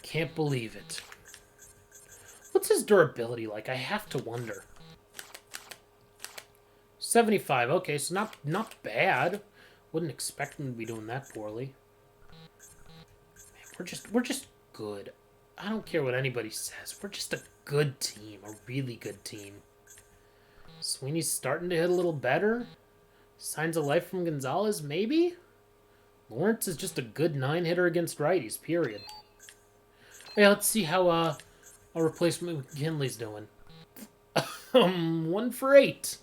Can't believe it. What's his durability like? I have to wonder. 75. Okay, so not bad. Wouldn't expect him to be doing that poorly. Man, we're just good. I don't care what anybody says. We're just a good team. A really good team. Sweeney's starting to hit a little better. Signs of life from Gonzalez, maybe? Lawrence is just a good 9-hitter against righties, period. Yeah, let's see how our replacement McKinley's doing. 1 for 8.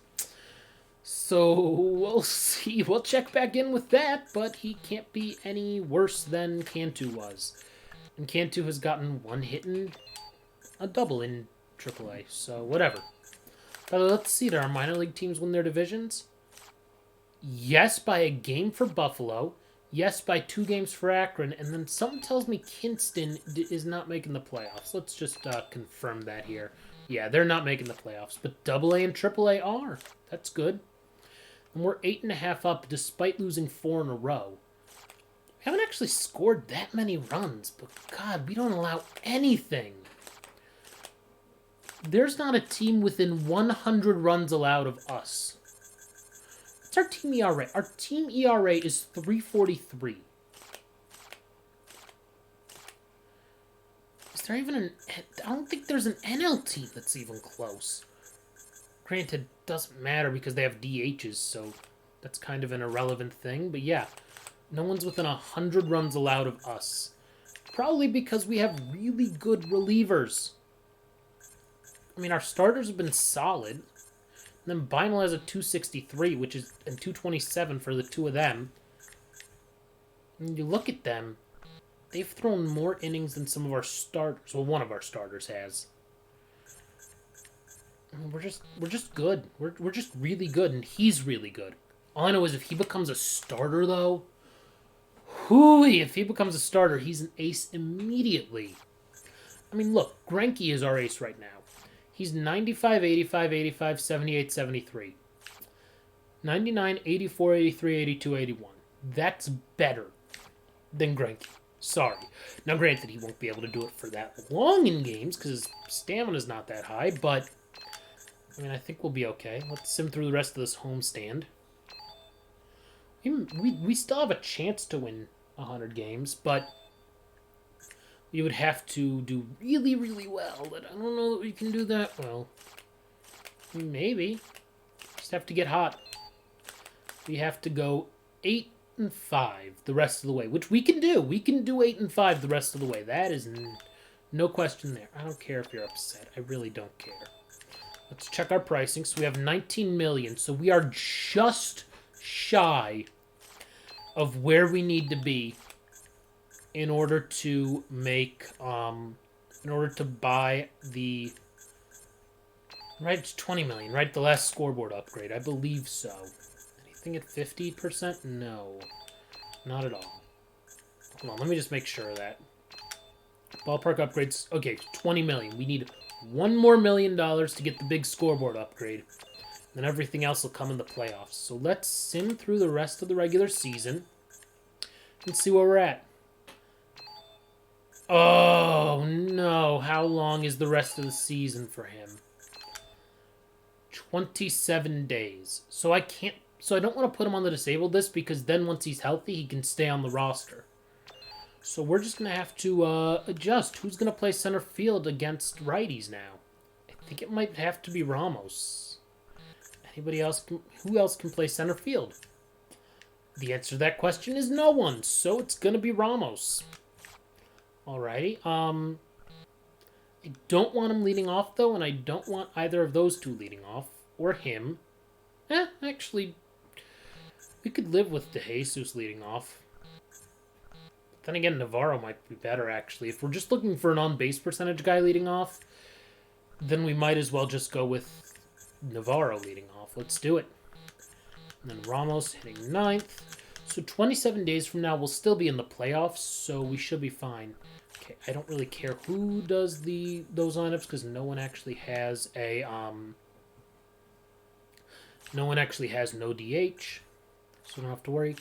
So we'll see. We'll check back in with that, but he can't be any worse than Cantu was. And Cantu has gotten 1 hit and a double in AAA, so whatever. But let's see, did our minor league teams win their divisions? Yes, by a game for Buffalo. Yes, by 2 games for Akron, and then something tells me Kinston is not making the playoffs. Let's just confirm that here. Yeah, they're not making the playoffs, but AA and AAA are. That's good. And we're 8.5 up despite losing 4 in a row. We haven't actually scored that many runs, but God, we don't allow anything. There's not a team within 100 runs allowed of us. What's our team ERA? Our team ERA is 3.43. Is there even an... I don't think there's an NL team that's even close. Granted, doesn't matter because they have DHs, so that's kind of an irrelevant thing. But yeah, no one's within 100 runs allowed of us. Probably because we have really good relievers. I mean, our starters have been solid. And then Beinel has a 263, which is and 227 for the two of them. And you look at them, they've thrown more innings than some of our starters. Well, one of our starters has. I mean, we're just good. We're just really good, and he's really good. All I know is if he becomes a starter, though, hooey, if he becomes a starter, he's an ace immediately. I mean, look, Greinke is our ace right now. He's 95, 85, 85, 78, 73. 99, 84, 83, 82, 81. That's better than Greinke. Sorry. Now, granted, he won't be able to do it for that long in games because his stamina's not that high, but I mean, I think we'll be okay. Let's sim through the rest of this homestand. We still have a chance to win 100 games, but we would have to do really, really well. But I don't know that we can do that well. Maybe. Just have to get hot. We have to go 8-5 the rest of the way, which we can do. We can do 8-5 the rest of the way. That is no question there. I don't care if you're upset. I really don't care. Let's check our pricing. So we have 19 million. So we are just shy of where we need to be in order to make, in order to buy the, right, it's 20 million, right? The last scoreboard upgrade. I believe so. Anything at 50%? No. Not at all. Hold on, let me just make sure of that. Ballpark upgrades. Okay, 20 million. We need $1 more million to get the big scoreboard upgrade. Then everything else will come in the playoffs. So let's sim through the rest of the regular season and see where we're at. Oh, no. How long is the rest of the season for him? 27 days. So I don't want to put him on the disabled list because then once he's healthy, he can stay on the roster. So we're just going to have to adjust. Who's going to play center field against righties now? I think it might have to be Ramos. Anybody else? Who else can play center field? The answer to that question is no one. So it's going to be Ramos. Alrighty. I don't want him leading off, though, and I don't want either of those two leading off. Or him. Actually, we could live with DeJesus leading off. Then again, Navarro might be better, actually. If we're just looking for an on-base percentage guy leading off, then we might as well just go with Navarro leading off. Let's do it. And then Ramos hitting ninth. So 27 days from now, we'll still be in the playoffs, so we should be fine. Okay, I don't really care who does those lineups, because no one actually has a, no one actually has no DH, so don't have to worry.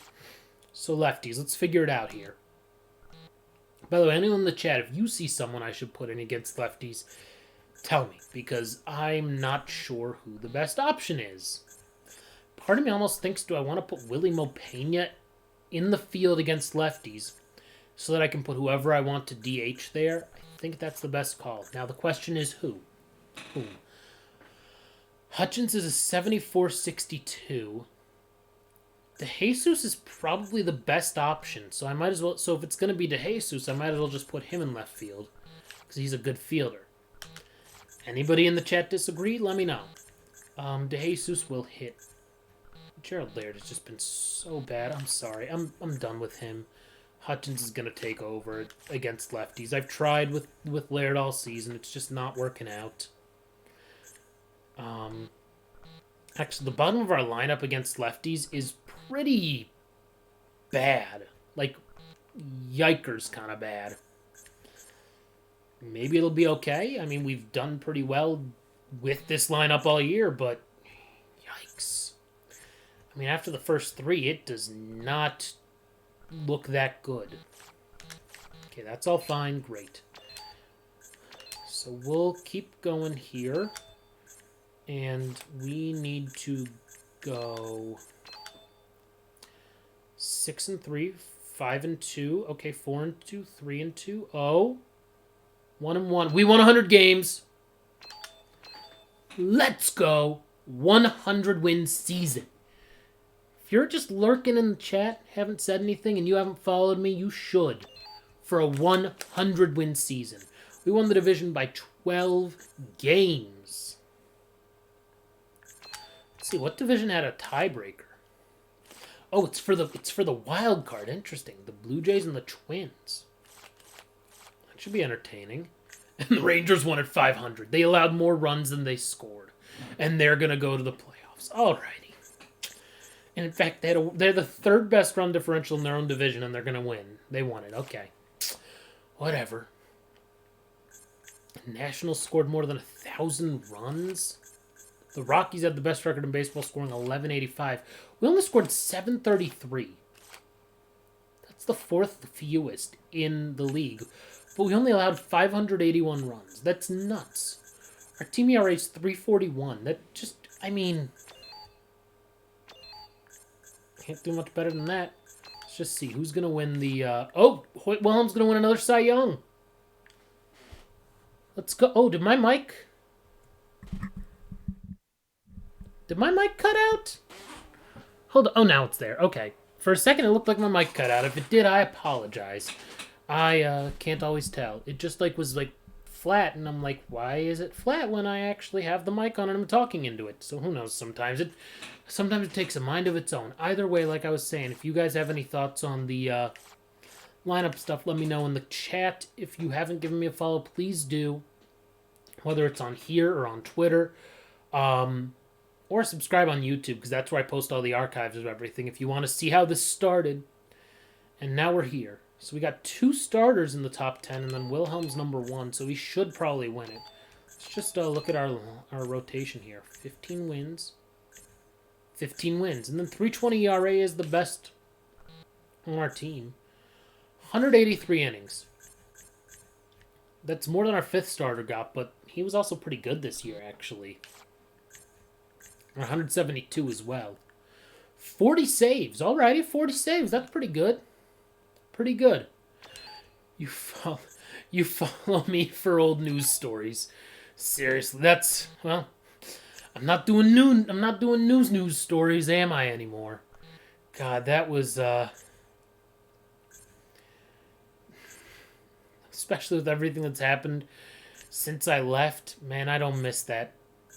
So lefties, let's figure it out here. By the way, anyone in the chat, if you see someone I should put in against lefties, tell me, because I'm not sure who the best option is. Part of me almost thinks, do I want to put Willie Mopena in the field against lefties so that I can put whoever I want to DH there? I think that's the best call. Now, the question is who? Who? Hutchins is a 74-62. DeJesus is probably the best option, so I might as well. So if it's going to be DeJesus, I might as well just put him in left field because he's a good fielder. Anybody in the chat disagree? Let me know. DeJesus will hit. Gerald Laird has just been so bad. I'm sorry. I'm done with him. Hutchins is going to take over against lefties. I've tried with Laird all season. It's just not working out. Actually, the bottom of our lineup against lefties is pretty bad. Like, yikers kind of bad. Maybe it'll be okay. I mean, we've done pretty well with this lineup all year, but yikes. I mean, after the first three, it does not look that good. Okay, that's all fine. Great. So we'll keep going here. And we need to go 6-3, 5-2. Okay, 4-2, 3-2. Oh, 1-1. We won 100 games. Let's go. 100-win season. If you're just lurking in the chat, haven't said anything, and you haven't followed me, you should. For a 100-win season. We won the division by 12 games. Let's see, what division had a tiebreaker? Oh, it's for the wild card. Interesting. The Blue Jays and the Twins. That should be entertaining. And the Rangers won at 500. They allowed more runs than they scored. And they're going to go to the playoffs. Alrighty. And in fact, they're the third best run differential in their own division, and they're going to win. They won it. Okay. Whatever. Nationals scored more than 1,000 runs. The Rockies had the best record in baseball, scoring 1185. We only scored 733. That's the fourth fewest in the league. But we only allowed 581 runs. That's nuts. Our team ERA is 341. That just, I mean, can't do much better than that. Let's just see who's going to win the... Oh, Hoyt Wilhelm's going to win another Cy Young. Let's go. Oh, did my mic cut out? Hold on. Oh, now it's there. Okay. For a second, it looked like my mic cut out. If it did, I apologize. I can't always tell. It just was flat, and I'm like, why is it flat when I actually have the mic on and I'm talking into it? So who knows? Sometimes it takes a mind of its own. Either way, like I was saying, if you guys have any thoughts on the lineup stuff, let me know in the chat. If you haven't given me a follow, please do. Whether it's on here or on Twitter. Or subscribe on YouTube, because that's where I post all the archives of everything, if you want to see how this started. And now we're here. So we got 2 starters in the top 10, and then Wilhelm's number 1, so we should probably win it. Let's just look at our rotation here. 15 wins. 15 wins. And then 320 ERA is the best on our team. 183 innings. That's more than our 5th starter got, but he was also pretty good this year, actually. 172 as well. 40 saves. Alrighty, 40 saves. That's pretty good. Pretty good. You follow me for old news stories. Seriously, that's, well, I'm not doing news stories, am I, anymore? God, that was especially with everything that's happened since I left. Man, I don't miss that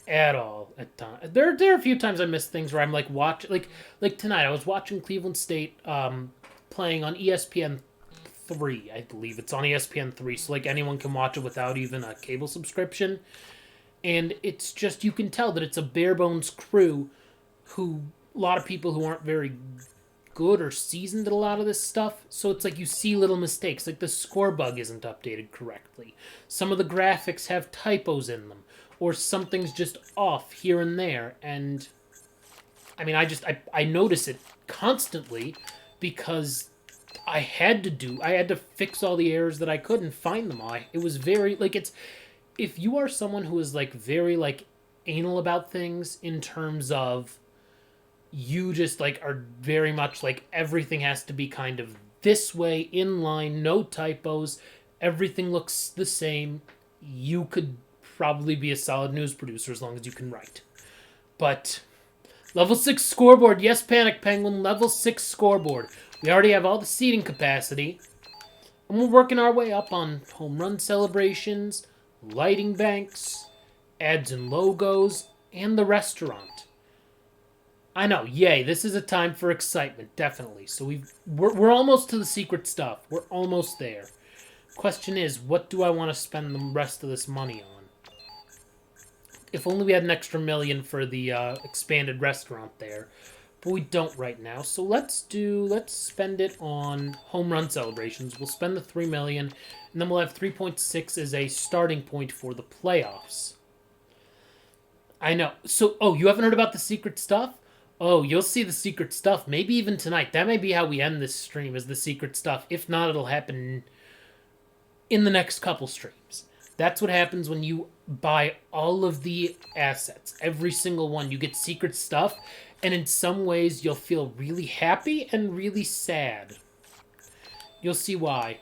at all. At times, there are a few times I miss things where I'm like like tonight I was watching Cleveland State playing on ESPN 3. I believe it's on ESPN 3, so anyone can watch it without even a cable subscription. And it's just, you can tell that it's a bare bones crew who, a lot of people who aren't very good or seasoned at a lot of this stuff. So it's you see little mistakes, the score bug isn't updated correctly. Some of the graphics have typos in them. Or something's just off here and there. And, I mean, I notice it constantly because I had to fix all the errors that I could and find them all. It was very, if you are someone who is, very, anal about things in terms of you just, are very much, everything has to be kind of this way, in line, no typos, everything looks the same, you could probably be a solid news producer as long as you can write. But level 6 scoreboard. Yes, Panic Penguin. Level 6 scoreboard. We already have all the seating capacity. And we're working our way up on home run celebrations, lighting banks, ads and logos, and the restaurant. I know. Yay. This is a time for excitement. Definitely. So we're almost to the secret stuff. We're almost there. Question is, what do I want to spend the rest of this money on? If only we had an extra $1 million for the expanded restaurant there. But we don't right now. So let's spend it on home run celebrations. We'll spend the $3 million, and then we'll have 3.6 as a starting point for the playoffs. I know. So, oh, you haven't heard about the secret stuff? Oh, you'll see the secret stuff maybe even tonight. That may be how we end this stream, is the secret stuff. If not, it'll happen in the next couple streams. That's what happens when you buy all of the assets. Every single one. You get secret stuff, and in some ways you'll feel really happy and really sad. You'll see why.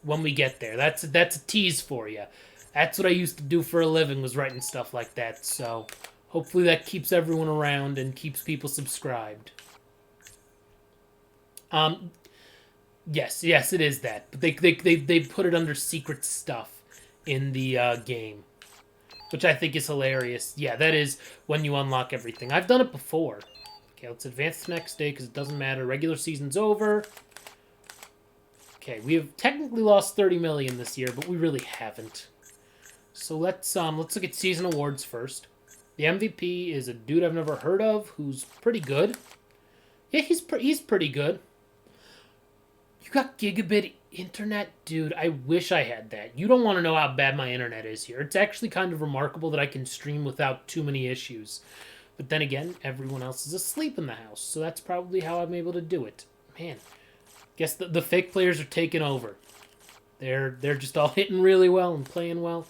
when we get there. That's a tease for you. That's what I used to do for a living, was writing stuff like that. So hopefully that keeps everyone around and keeps people subscribed. Yes, it is that. But they put it under secret stuff in the game, which I think is hilarious. Yeah, that is when you unlock everything. I've done it before. Okay, let's advance to the next day because it doesn't matter. Regular season's over. Okay, we have technically lost 30 million this year, but we really haven't. So let's look at season awards first. The MVP is a dude I've never heard of who's pretty good. Yeah, he's pretty good. You got gigabit internet? Dude, I wish I had that. You don't want to know how bad my internet is here. It's actually kind of remarkable that I can stream without too many issues. But then again, everyone else is asleep in the house, so that's probably how I'm able to do it. Man, guess the fake players are taking over. They're just all hitting really well and playing well.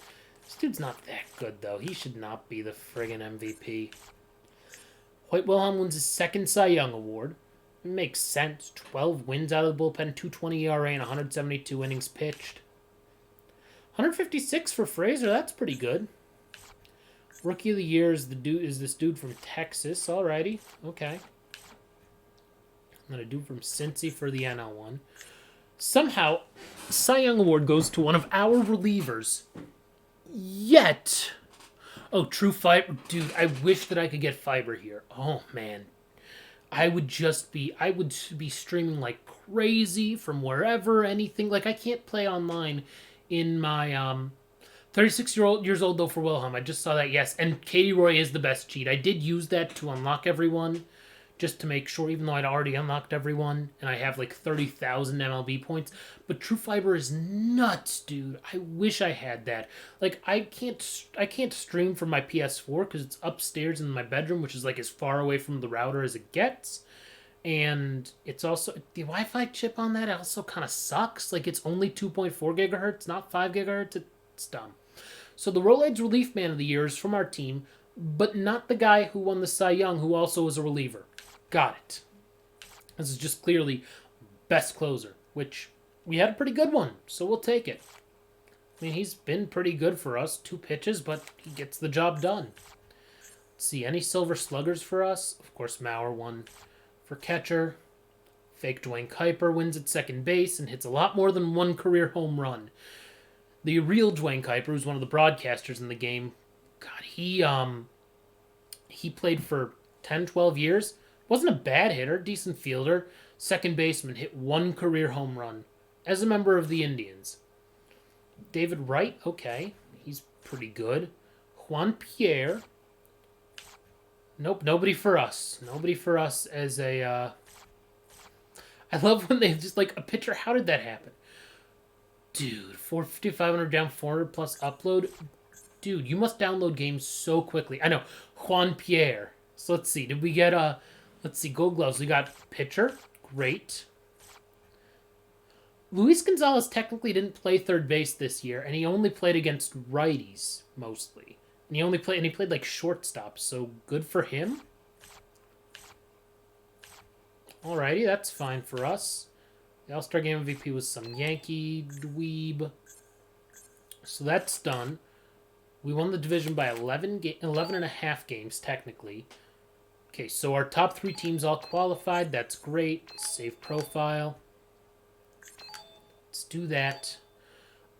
This dude's not that good, though. He should not be the friggin' MVP. Hoyt Wilhelm wins his second Cy Young Award. It makes sense. 12 wins out of the bullpen, 2.20 ERA, and 172 innings pitched. 156 for Frazier. That's pretty good. Rookie of the Year is this dude from Texas. Alrighty. Okay. And then a dude from Cincy for the NL one. Somehow, Cy Young Award goes to one of our relievers. Yet. Oh, True Fiber. Dude, I wish that I could get Fiber here. Oh, man. I would be streaming like crazy from wherever, anything. Like, I can't play online in my, 36 years old, though, for Wilhelm. I just saw that, yes. And Katie Roy is the best cheat. I did use that to unlock everyone, just to make sure, even though I'd already unlocked everyone, and I have, like, 30,000 MLB points. But True Fiber is nuts, dude. I wish I had that. Like, I can't stream from my PS4, because it's upstairs in my bedroom, which is, like, as far away from the router as it gets. And it's also, the Wi-Fi chip on that also kind of sucks. Like, it's only 2.4 gigahertz, not 5 gigahertz. It's dumb. So the Rolaids Relief Man of the Year is from our team, but not the guy who won the Cy Young, who also was a reliever. Got it. This is just clearly best closer, which we had a pretty good one, so we'll take it. I mean, he's been pretty good for us. 2 pitches, but he gets the job done. Let's see, any Silver Sluggers for us? Of course, Mauer won for catcher. Fake Dwayne Kuiper wins at second base and hits a lot more than 1 career home run. The real Dwayne Kuiper, who's one of the broadcasters in the game, God, he played for 10, 12 years. Wasn't a bad hitter, decent fielder. Second baseman, hit 1 career home run as a member of the Indians. David Wright, okay, he's pretty good. Juan Pierre, nope, nobody for us. Nobody for us as a, I love when they just, like, a pitcher, how did that happen? Dude, 450, 500 down, 400 plus upload. Dude, you must download games so quickly. I know. Juan Pierre. So let's see. Did we get let's see, Gold Gloves. We got pitcher. Great. Luis Gonzalez technically didn't play third base this year, and he only played against righties, mostly. And he played like shortstop, so good for him. Alrighty, that's fine for us. The All-Star Game MVP was some Yankee dweeb. So that's done. We won the division by 11 and a half games, technically. Okay, so our top 3 teams all qualified. That's great. Save profile. Let's do that.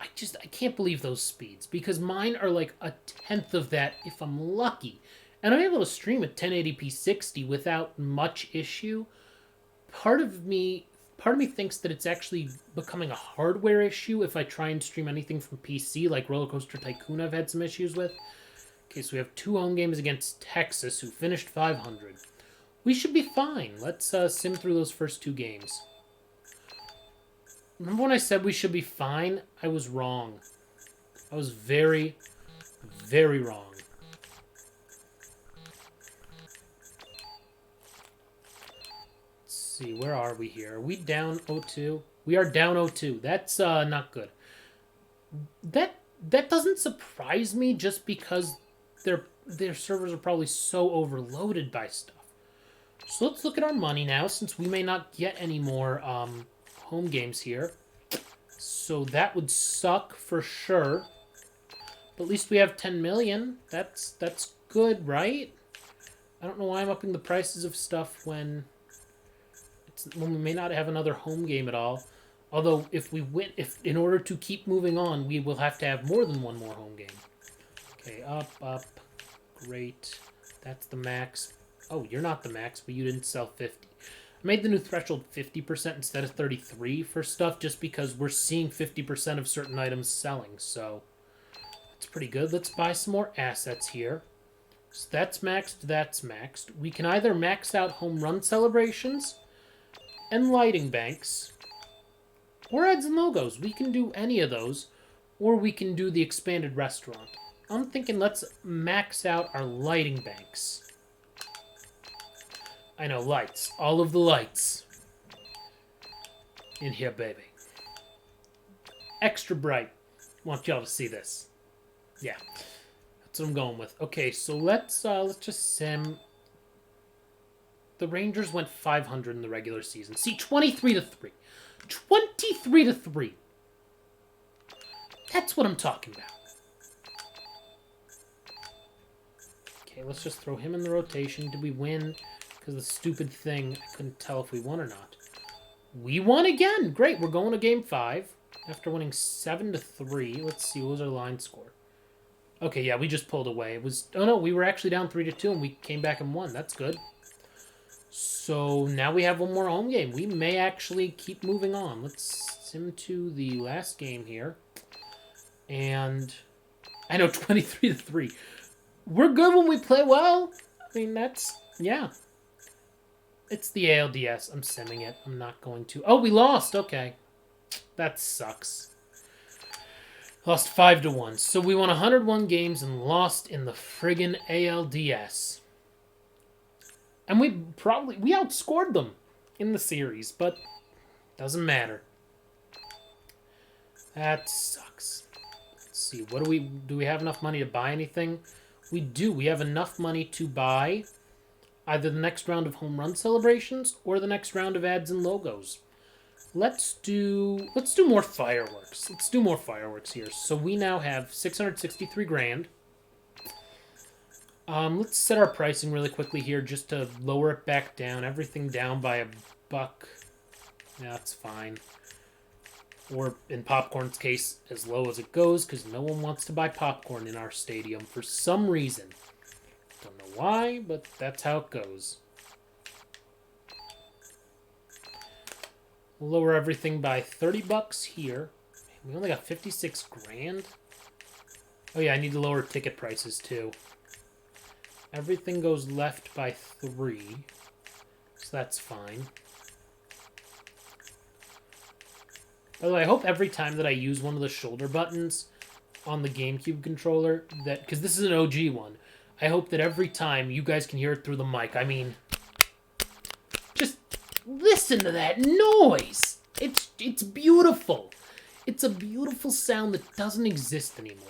I can't believe those speeds, because mine are like a tenth of that if I'm lucky. And I'm able to stream at 1080p 60 without much issue. Part of me thinks that it's actually becoming a hardware issue if I try and stream anything from PC, like Roller Coaster Tycoon I've had some issues with. Okay, so we have 2 home games against Texas, who finished 500. We should be fine. Let's sim through those first 2 games. Remember when I said we should be fine? I was wrong. I was very, very wrong. See, where are we here? Are we down 0-2? We are down 0-2. That's not good. That doesn't surprise me, just because their servers are probably so overloaded by stuff. So let's look at our money now, since we may not get any more home games here. So that would suck for sure. But at least we have 10 million. That's good, right? I don't know why I'm upping the prices of stuff when we may not have another home game at all. Although if in order to keep moving on, we will have to have more than one more home game. Okay, up. Great. That's the max. Oh, you're not the max, but you didn't sell 50. I made the new threshold 50% instead of 33 for stuff just because we're seeing 50% of certain items selling, so that's pretty good. Let's buy some more assets here. So that's maxed. We can either max out home run celebrations and lighting banks, or ads and logos. We can do any of those, or we can do the expanded restaurant. I'm thinking let's max out our lighting banks. I know, lights. All of the lights. In here, baby. Extra bright. Want y'all to see this. Yeah. That's what I'm going with. Okay, so let's just sim. The Rangers went 500 in the regular season. See, 23-3. 23-3. That's what I'm talking about. Okay, let's just throw him in the rotation. Did we win? Because the stupid thing, I couldn't tell if we won or not. We won again! Great, we're going to Game 5. After winning 7-3. Let's see, what was our line score? Okay, yeah, we just pulled away. It was... Oh, no, we were actually down 3-2, and we came back and won. That's good. So, now we have one more home game. We may actually keep moving on. Let's sim to the last game here. And... I know, 23-3. We're good when we play well. I mean, that's... Yeah. It's the ALDS. I'm simming it. I'm not going to... Oh, we lost! Okay. That sucks. Lost 5-1. So we won 101 games and lost in the friggin' ALDS. And we outscored them in the series, but doesn't matter. That sucks. Let's see. What do we have enough money to buy anything? We do. We have enough money to buy either the next round of home run celebrations or the next round of ads and logos. Let's do more fireworks. Let's do more fireworks here. So we now have 663 grand. Let's set our pricing really quickly here just to lower it back down. Everything down by $1. Yeah, that's fine. Or, in Popcorn's case, as low as it goes, because no one wants to buy popcorn in our stadium for some reason. Don't know why, but that's how it goes. We'll lower everything by $30 here. We only got 56 grand. Oh yeah, I need to lower ticket prices too. Everything goes left by 3. So that's fine. By the way, I hope every time that I use one of the shoulder buttons on the GameCube controller, because this is an OG one, I hope that every time you guys can hear it through the mic. I mean, just listen to that noise. It's beautiful. It's a beautiful sound that doesn't exist anymore.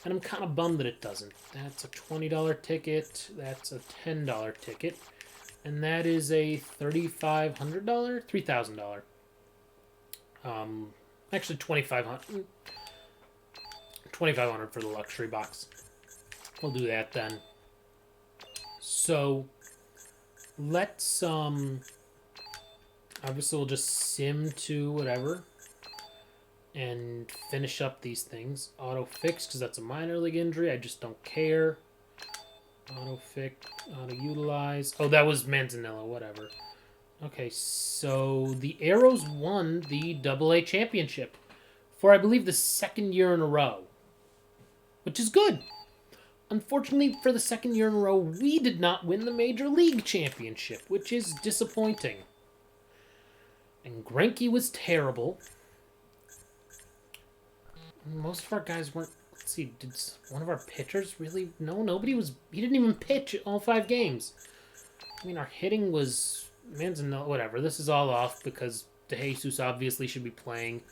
And I'm kind of bummed that it doesn't. That's a $20 ticket. That's a $10 ticket. And that is a $3,500? $3,000. Actually $2,500 for the luxury box. We'll do that then. So, let's, obviously we'll just sim to whatever and finish up these things. Auto fix, because that's a minor league injury. I just don't care. Auto fix, auto utilize. Oh, that was Manzanilla, whatever. Okay, so the Arrows won the AA championship for, I believe, the 2nd year in a row, which is good. Unfortunately, for the 2nd year in a row, we did not win the Major League Championship, which is disappointing. And Greinke was terrible. Most of our guys weren't... Let's see, did one of our pitchers really... No, nobody was... He didn't even pitch all 5 games. I mean, our hitting was... Manzanilla, whatever. This is all off because DeJesus obviously should be playing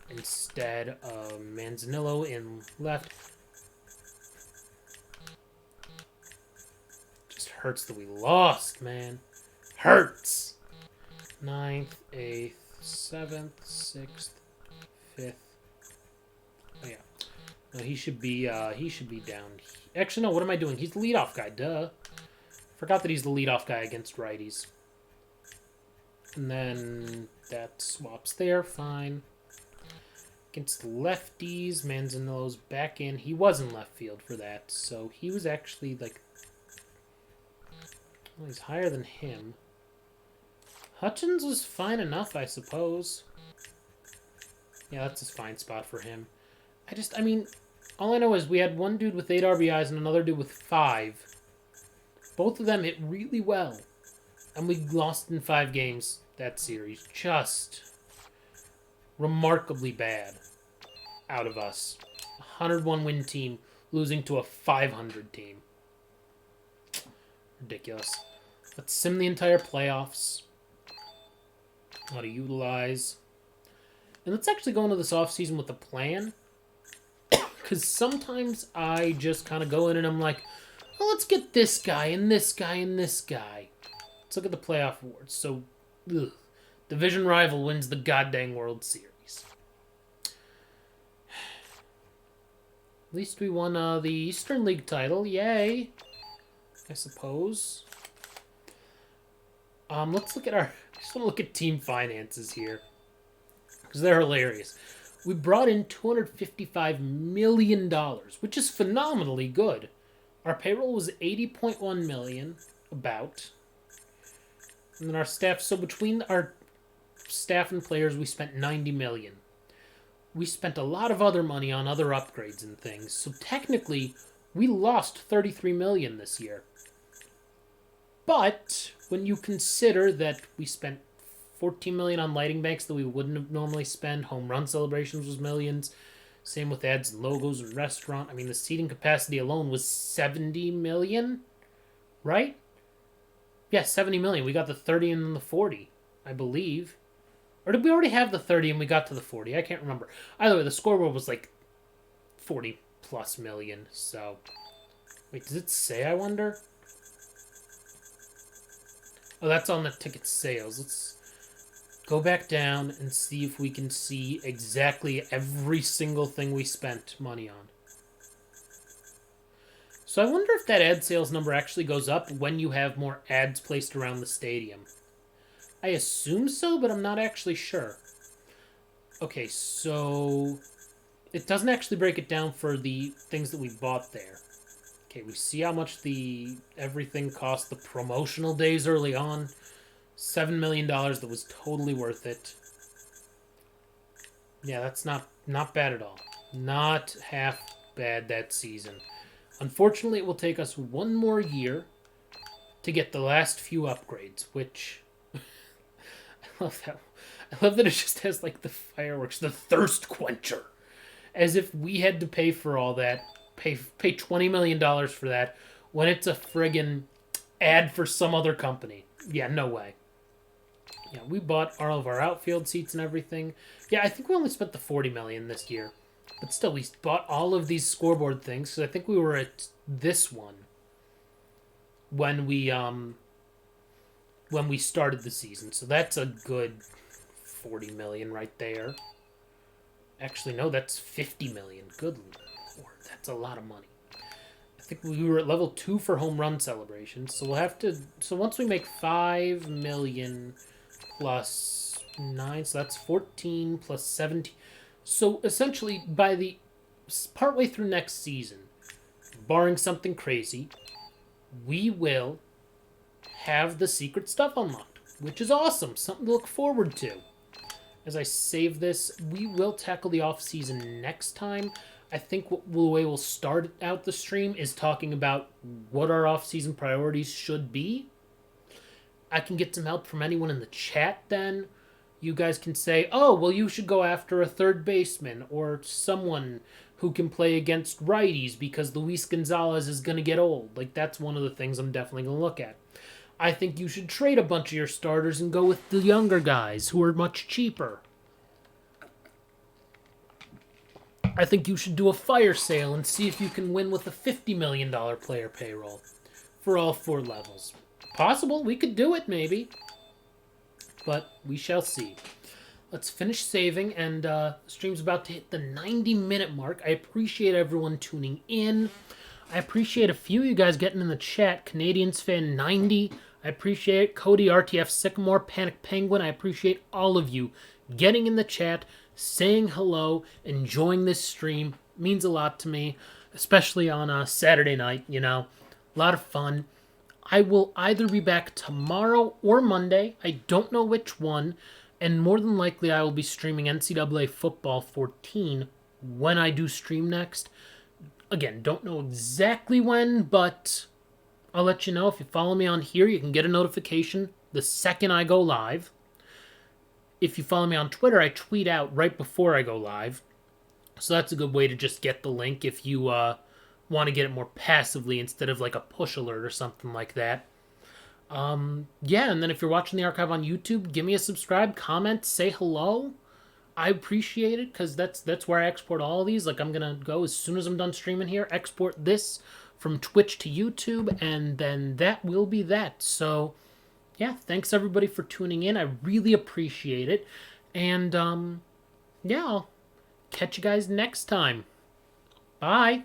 instead of Manzanillo in left. Just hurts that we lost, man. Hurts! 9th, 8th, 7th, 6th, 5th. Oh, yeah. No, he should be down. Actually, no, what am I doing? He's the leadoff guy, duh. Forgot that he's the leadoff guy against righties. And then that swaps there, fine. Against lefties, Manzanillo's back in. He was in left field for that, so he was actually, like... Well, he's higher than him. Hutchins was fine enough, I suppose. Yeah, that's a fine spot for him. I mean, all I know is we had one dude with 8 RBIs and another dude with 5. Both of them hit really well. And we lost in 5 games that series. Just remarkably bad out of us. 101 win team losing to a 500 team. Ridiculous. Let's sim the entire playoffs. How to utilize. And let's actually go into this offseason with a plan. Because sometimes I just kind of go in and I'm like, well, let's get this guy and this guy and this guy. Let's look at the playoff awards. So, division rival wins the goddamn World Series. At least we won the Eastern League title. Yay. I suppose. Let's look at our... I just want to look at team finances here. Because they're hilarious. We brought in $255 million, which is phenomenally good. Our payroll was $80.1 million, about. And then our staff... So between our staff and players, we spent $90 million. We spent a lot of other money on other upgrades and things. So technically, we lost $33 million this year. But when you consider that we spent $14 million on lighting banks that we wouldn't have normally spent, home run celebrations was millions, same with ads and logos and restaurant. I mean, the seating capacity alone was $70 million, right? Yeah, $70 million. We got the 30 and then the 40, I believe. Or did we already have the 30 and we got to the 40? I can't remember. Either way, the scoreboard was like 40 plus million, so... Wait, does it say, I wonder? Oh, that's on the ticket sales. Let's go back down and see if we can see exactly every single thing we spent money on. So I wonder if that ad sales number actually goes up when you have more ads placed around the stadium. I assume so, but I'm not actually sure. Okay, so it doesn't actually break it down for the things that we bought there. Okay, we see how much the everything cost, the promotional days early on. $7 million, that was totally worth it. Yeah, that's not bad at all. Not half bad that season. Unfortunately, it will take us one more year to get the last few upgrades, which... I love that. I love that it just has, like, the fireworks, the thirst quencher. As if we had to pay for all that, pay $20 million for that, when it's a friggin' ad for some other company. Yeah, no way. Yeah, we bought all of our outfield seats and everything. Yeah, I think we only spent the $40 million this year. But still, we bought all of these scoreboard things, because I think we were at this one when we started the season. So that's a good $40 million right there. Actually, no, that's $50 million. Good Lord, that's a lot of money. I think we were at level 2 for home run celebrations. So we'll have to... So once we make $5 million plus 9, so that's 14 plus 17. So essentially, by the partway through next season, barring something crazy, we will have the secret stuff unlocked, which is awesome. Something to look forward to. As I save this, we will tackle the off-season next time. I think the way we'll start out the stream is talking about what our off-season priorities should be. I can get some help from anyone in the chat then. You guys can say, oh, well, you should go after a third baseman or someone who can play against righties because Luis Gonzalez is going to get old. Like, that's one of the things I'm definitely going to look at. I think you should trade a bunch of your starters and go with the younger guys who are much cheaper. I think you should do a fire sale and see if you can win with a $50 million player payroll for all 4 levels. Possible. We could do it, maybe. But we shall see. let's finish saving, and the stream's about to hit the 90-minute mark. I appreciate everyone tuning in. I appreciate a few of you guys getting in the chat. Canadians fan 90. I appreciate Cody, RTF Sycamore, Panic Penguin. I appreciate all of you getting in the chat, saying hello, enjoying this stream. It means a lot to me, especially on a Saturday night, you know. A lot of fun. I will either be back tomorrow or Monday. I don't know which one. And more than likely, I will be streaming NCAA Football 14 when I do stream next. Again, don't know exactly when, but I'll let you know. If you follow me on here, you can get a notification the second I go live. If you follow me on Twitter, I tweet out right before I go live. So that's a good way to just get the link if you want to get it more passively instead of like a push alert or something like that. Yeah, and then if you're watching the archive on YouTube, give me a subscribe, comment, say hello. I appreciate it because that's where I export all of these. Like, I'm gonna go as soon as I'm done streaming here, export this from Twitch to YouTube, and then that will be that. So, yeah, thanks everybody for tuning in. I really appreciate it, and yeah, I'll catch you guys next time. Bye.